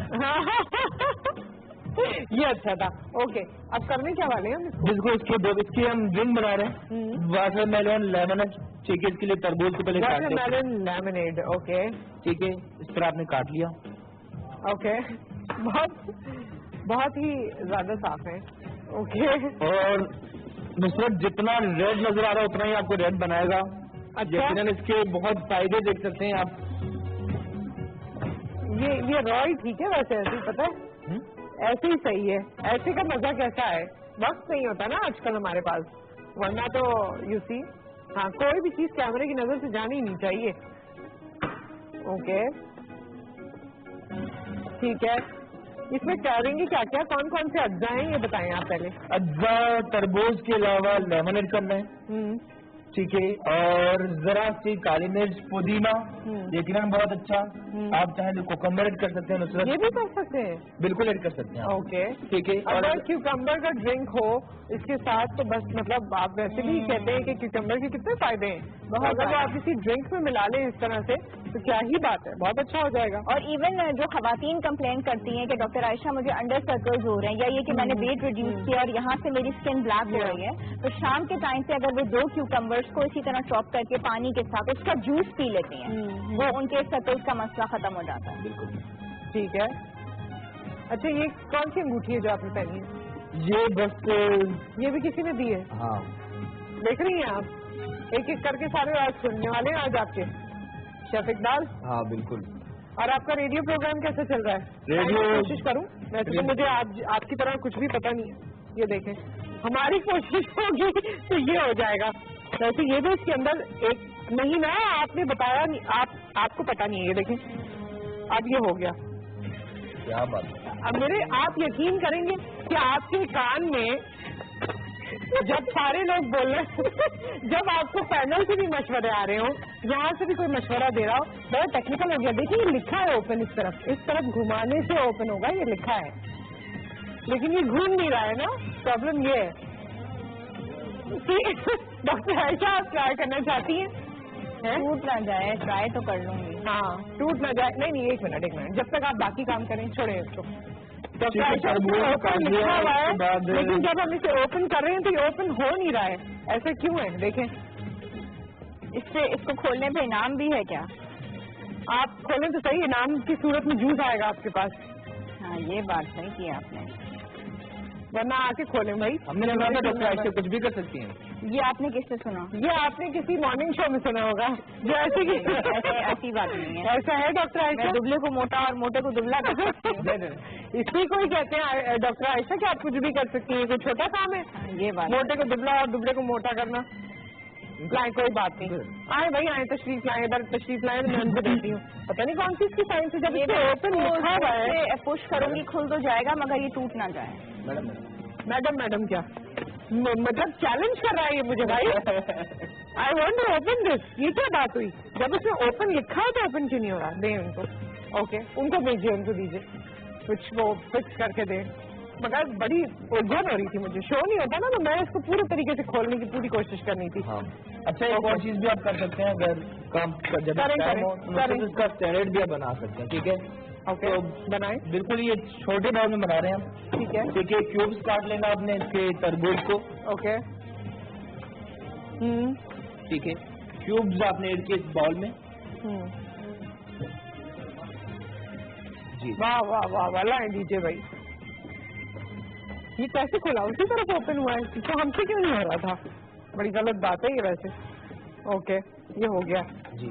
یہ اچھا تھا. اوکے, اب کرنے کیا والے ہیں؟ بالکل اس کی ہم ڈرنک بنا رہے ہیں. Water melon lemon. ٹھیک ہے, اس کے لیے تربوز سے پہلے واٹر میلن لیمنیڈ. اوکے ٹھیک ہے, اس طرح آپ نے کاٹ لیا. اوکے, بہت ہی زیادہ صاف ہے. اوکے. اور نصرت جتنا ریڈ نظر آ رہا ہے اتنا ہی آپ کو ریڈ بنائے گا. یقیناً اس کے بہت فائدے دیکھ سکتے ہیں آپ. یہ رائل ٹھیک ہے ویسے, ایسے ہی پتہ ہے, ایسے ہی صحیح ہے. ایسے کا مزہ کیسا ہے, وقت نہیں ہوتا نا آج کل ہمارے پاس, ورنہ تو یو سی. ہاں, کوئی بھی چیز کیمرے کی نظر سے جانی ہی نہیں چاہیے. اوکے ٹھیک ہے. اس میں کریں گے کیا کیا, کون کون سے اجزاء ہیں یہ بتائیں آپ پہلے. اجزاء تربوز کے علاوہ لیمن ایڈ کرنا ہے. ٹھیک ہے, اور ذرا سی کالی مرچ, پودینہ, یقیناً بہت اچھا. آپ چاہیں تو کوکمبر ایڈ کر سکتے ہیں نصرت. یہ بھی کر سکتے ہیں, بالکل ایڈ کر سکتے ہیں. اوکے ٹھیک ہے. اگر کیوکمبر کا ڈرنک ہو اس کے ساتھ تو بس, مطلب آپ ویسے بھی کہتے ہیں کہ کیوکمبر کے کتنے فائدے ہیں. اگر وہ آپ کسی ڈرنک میں ملا لیں اس طرح سے تو کیا ہی بات ہے, بہت اچھا ہو جائے گا. اور ایون جو خواتین کمپلینٹ کرتی ہیں کہ ڈاکٹر عائشہ مجھے انڈر سرکلز ہو رہے ہیں, یا یہ کہ میں نے ویٹ ریڈیوس کیا اور یہاں سے میری اسکن بلیک ہو رہی ہے, تو شام کے ٹائم سے اگر وہ 2 کیوکمبرس کو اسی طرح چاپ کر کے پانی کے ساتھ اس کا جوس پی لیتے ہیں, وہ ان کے سرکلز کا مسئلہ ختم ہو جاتا ہے. بالکل ٹھیک ہے. اچھا, یہ کون سی انگوٹھی ہے جو آپ نے پہنی ہے؟ یہ بس یہ بھی کسی نے دی ہے. ہاں, دیکھ رہی ہیں آپ, ایک ایک کر کے سارے آج سننے والے ہیں آج آپ کے شیف اقبال. ہاں بالکل. اور آپ کا ریڈیو پروگرام کیسے چل رہا ہے؟ ریڈیو کوشش کروں ویسے تو مجھے آپ کی طرح کچھ بھی پتہ نہیں ہے. یہ دیکھیں, ہماری کوشش ہوگی تو یہ ہو جائے گا. ویسے یہ بھی اس کے اندر ایک نہیں نا, آپ نے بتایا نہیں, آپ کو پتا نہیں ہے. یہ دیکھیں اب یہ ہو گیا. کیا بات ہے. اب آپ یقین کریں گے کہ آپ کے کان میں جب سارے لوگ بول رہے جب آپ کو پینل سے بھی مشورے آ رہے ہوں, یہاں سے بھی کوئی مشورہ دے رہا ہو, بہت ٹیکنیکل ہو گیا. دیکھیں یہ لکھا ہے اوپن, اس طرف گھمانے سے اوپن ہوگا, یہ لکھا ہے, لیکن یہ گھوم نہیں رہا ہے نا. پرابلم یہ ہے. ڈاکٹر عائشہ آپ ٹرائی کرنا چاہتی ہیں؟ ٹوٹ نہ جائے, ٹرائی تو کر لوں گی. ہاں, ٹوٹ نہ جائے. نہیں, ایک منٹ, جب تک آپ باقی کام کریں چھوڑیں اس کو. لیکن جب ہم اسے اوپن کر رہے ہیں تو یہ اوپن ہو نہیں رہا ہے, ایسے کیوں ہے؟ دیکھیں, اس کو کھولنے پہ انعام بھی ہے کیا؟ آپ کھولیں تو صحیح, انعام کی صورت میں جوس آئے گا آپ کے پاس. ہاں, یہ بات صحیح کی آپ نے, ورنہ آ کے کھولیں بھائی. ہم نے کہا ڈاکٹر عائشہ کچھ بھی کر سکتی ہیں. یہ آپ نے کس سے سنا؟ یہ آپ نے کسی مارننگ شو میں سنا ہوگا جو ایسی بات نہیں ہے. ایسا ہے ڈاکٹر عائشہ, دبلے کو موٹا اور موٹے کو دبلا کر سکتی ہوں. اسی کو ہی کہتے ہیں ڈاکٹر عائشہ کہ آپ کچھ بھی کر سکتی ہیں. کوئی چھوٹا کام ہے یہ بات, موٹے کو دبلا اور دبلے کو موٹا کرنا. لائیں, کوئی بات نہیں. آئے بھائی آئے, تشریف لائیں, ادھر تشریف لائیں, میں ان کو دیتی ہوں. پتہ نہیں کون سی اس کی سائنس ہے, جب یہ اوپن لکھا ہوا ہے پش کروں گی کھل تو جائے گا, مگر یہ ٹوٹ نہ جائے. میڈم کیا مطلب چیلنج کر رہا ہے یہ مجھے بھائی. I want to open this. یہ کیا بات ہوئی؟ جب اس میں اوپن لکھا ہے تو اوپن کیوں نہیں ہو رہا؟ دیں ان کو. اوکے, ان کو بھیجیے, ان کو دیجیے کچھ وہ فکس کر کے دیں. مگر بڑی الجھن ہو رہی تھی مجھے, شو نہیں ہوتا نا, تو میں اس کو پورے طریقے سے کھولنے کی پوری کوشش کرنی تھی. اچھا, ایک اور چیز بھی آپ کر سکتے ہیں, اگر کام اس کا سیلیڈ بھی آپ بنا سکتے ہیں. ٹھیک ہے, اوکے, بنائیں. بالکل, یہ چھوٹے باؤل میں بنا رہے ہیں ہم. ٹھیک ہے, ٹھیک ہے. کیوبس کاٹ لینا آپ نے اس کے تربوز کو. اوکے, ٹھیک ہے. کیوبز آپ نے ایڈ کیے اس باؤل میں. جی, واہ واہ واہ واہ, لائیں دیجیے بھائی. یہ کیسے کھولا؟ اسی طرف اوپن ہوا ہے, تو ہم سے کیوں نہیں ہو رہا تھا؟ بڑی غلط بات ہے یہ ویسے. اوکے, یہ ہو گیا. جی,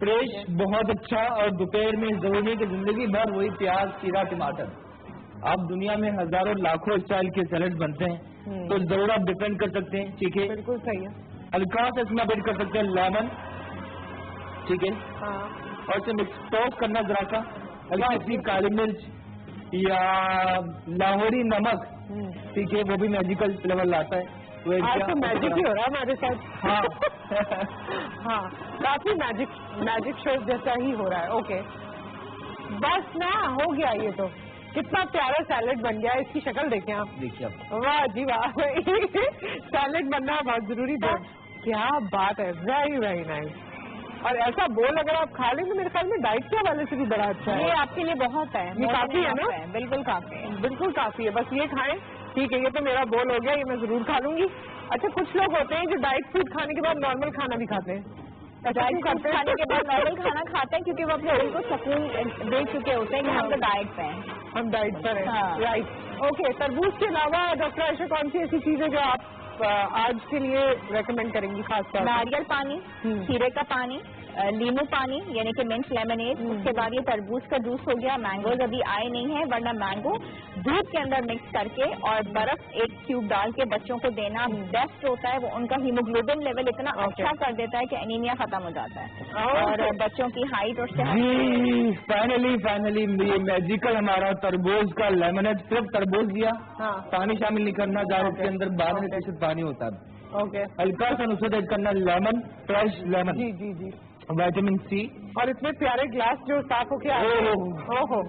فریش بہت اچھا. اور دوپہر میں ضروری نہیں کہ زندگی بھر وہی پیاز کھیرا ٹماٹر. آپ دنیا میں ہزاروں لاکھوں اسٹائل کے سیلڈ بنتے ہیں تو ضرور آپ ڈیپینڈ کر سکتے ہیں. ٹھیک ہے, بالکل صحیح ہے. ہلکا سا اس میں ایڈ کر سکتے ہیں لیمن. ٹھیک ہے, اور اسے مکس ٹوسٹ کرنا ذرا سا. ہلکی سی کالی مرچ یا لاہوری نمک. ٹھیک ہے, وہ بھی میجیکل فلیور لاتا ہے. آج تو میجک ہی ہو رہا ہے ہمارے ساتھ. ہاں ہاں, کافی میجک شو جیسا ہی ہو رہا ہے. اوکے, بس نا ہو گیا. یہ تو کتنا پیارا سیلڈ بن گیا ہے. اس کی شکل دیکھیں آپ. دیکھیے آپ, واہ جی واہ, سیلڈ بننا بہت ضروری تھا. کیا بات ہے, ویری ویری نائس. اور ایسا بول اگر آپ کھا لیں تو میرے خیال میں ڈائٹ کے حوالے سے بھی بڑا اچھا ہے. یہ آپ کے لیے بہت ہے. یہ کافی ہے نا. بالکل کافی ہے, بالکل کافی ہے. بس یہ کھائیں. ٹھیک ہے, یہ تو میرا بول ہو گیا, یہ میں ضرور کھا لوں گی. اچھا, کچھ لوگ ہوتے ہیں جو ڈائٹ فوڈ کھانے کے بعد نارمل کھانا بھی کھاتے ہیں. ڈائٹ فوڈ کھانے کے بعد نارمل کھانا کھاتے ہیں کیونکہ وہ اپنے دل کو سکون دے چکے ہوتے ہیں کہ ہم تو ڈائٹ پہ ہیں. ہم ڈائٹ پر ہیں. رائٹ. اوکے, تربوز کے علاوہ ڈاکٹر عائشہ کون سی ایسی چیزیں جو آپ آج کے لیے ریکمینڈ کریں گی خاص طور؟ ناریل پانی, کھیرے کا پانی, لیمو پانی یعنی کہ منٹ لیمنیڈ. اس کے بعد یہ تربوز کا جوس ہو گیا. مینگوز ابھی آئے نہیں ہیں, ورنہ مینگو دودھ کے اندر مکس کر کے اور برف ایک کیوب ڈال کے بچوں کو دینا بیسٹ ہوتا ہے. وہ ان کا ہیموگلوبن لیول اتنا اچھا کر دیتا ہے کہ انیمیا ختم ہو جاتا ہے اور بچوں کی ہائٹ اور صحت. فائنلی یہ میجیکل ہمارا تربوز کا لیمنیڈ. صرف تربوز دیا, پانی شامل نہیں کرنا جا کے اندر, 12% پانی ہوتا ہے. اوکے, ہلکا سا نسخہ ایڈ کرنا لیمن, فریش لیمن. جی جی جی. Vitamin C. اور اتنے پیارے گلاس جو صاف ہو کے اوہو,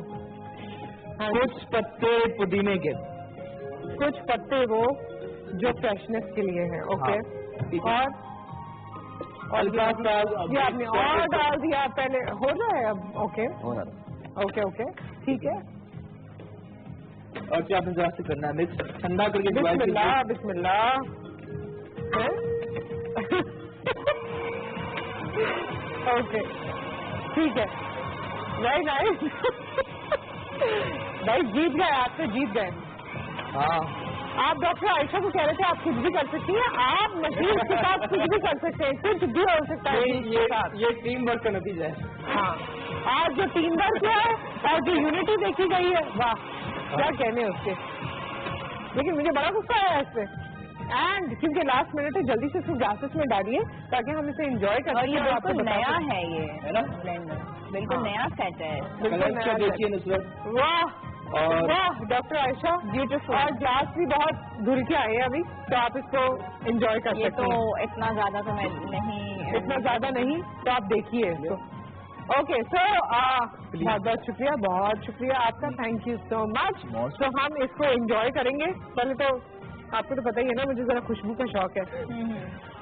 کچھ پتے پودینے کے, کچھ پتے وہ جو فریشنس کے لیے ہیں. اوکے, اور ہلکا سا یہ آپ نے اور ڈال دیا پہلے, ہو جائے اب. اوکے اوکے اوکے, ٹھیک ہے. اور کیا آپ نے ذرا سے کرنا ہے مکس, ٹھنڈا کر کے. بسم اللہ بسم اللہ. اوکے, ٹھیک ہے. Very nice. بھائی جیت گئے, آپ تو جیت گئے. ہاں, آپ ڈاکٹر عائشہ کو کہہ رہے تھے آپ کچھ بھی کر سکتی ہیں. آپ مشین کے ساتھ کچھ بھی کر سکتے ہیں, کچھ بھی ہو سکتا ہے. یہ ٹیم ورک کا نتیجہ ہے. ہاں, آج جو ٹیم ورک ہے اور جو یونٹی دیکھی گئی ہے, واہ کیا کہنے اس کے. لیکن مجھے بڑا غصہ آیا اس پہ. اینڈ کیونکہ لاسٹ منٹ ہے, جلدی سے اس کو گلاسز میں ڈالیے تاکہ ہم اسے انجوائے کر سکیں. یہ بالکل نیا ہے, یہ بالکل نیا سیٹ ہے. واہ واہ ڈاکٹر عائشہ, بیوٹیفل. اور گلاس بھی بہت دھل کے آئے ہیں ابھی, تو آپ اس کو انجوائے کر سکتے ہیں. تو اتنا زیادہ تو میں نہیں, اتنا زیادہ نہیں, تو آپ دیکھیے اس کو. اوکے, سو بہت بہت شکریہ, بہت شکریہ آپ کا. تھینک یو سو مچ. تو ہم اس کو انجوائے کریں گے. پہلے تو آپ کو تو پتہ ہی ہے نا, مجھے ذرا خوشبو کا شوق ہے.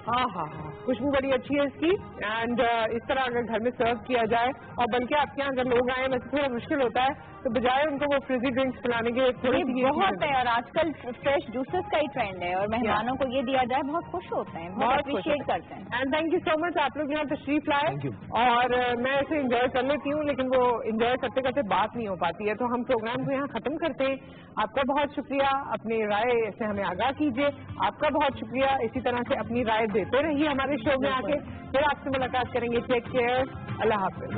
ہاں ہاں ہاں, خوشبو بڑی اچھی ہے اس کی. اینڈ اس طرح اگر گھر میں سرو کیا جائے, اور بلکہ آپ کے یہاں اگر لوگ آئیں ویسے تھوڑا مشکل ہوتا ہے, تو بجائے ان کو وہ فریزی ڈرنکس پلانے کے بہت ہے. اور آج کل فریش جوسز کا ہی ٹرینڈ ہے, اور مہمانوں کو یہ دیا جائے بہت خوش ہوتے ہیں, بہت اپریشیٹ کرتے ہیں. اینڈ تھینک یو سو مچ, آپ لوگ یہاں تشریف لائے. اور میں اسے انجوائے کر لیتی ہوں, لیکن وہ انجوائے کرتے کرتے بات نہیں ہو پاتی ہے, تو ہم پروگرام کو یہاں ختم کرتے ہیں. آپ کا بہت شکریہ, اپنی رائے سے ہمیں آگاہ کیجیے. آپ کا بہت شکریہ, اسی طرح سے اپنی رائے دیتے رہیے ہمارے شو میں آ کے. پھر آپ سے ملاقات کریں گے. ٹیک کیئر, اللہ حافظ.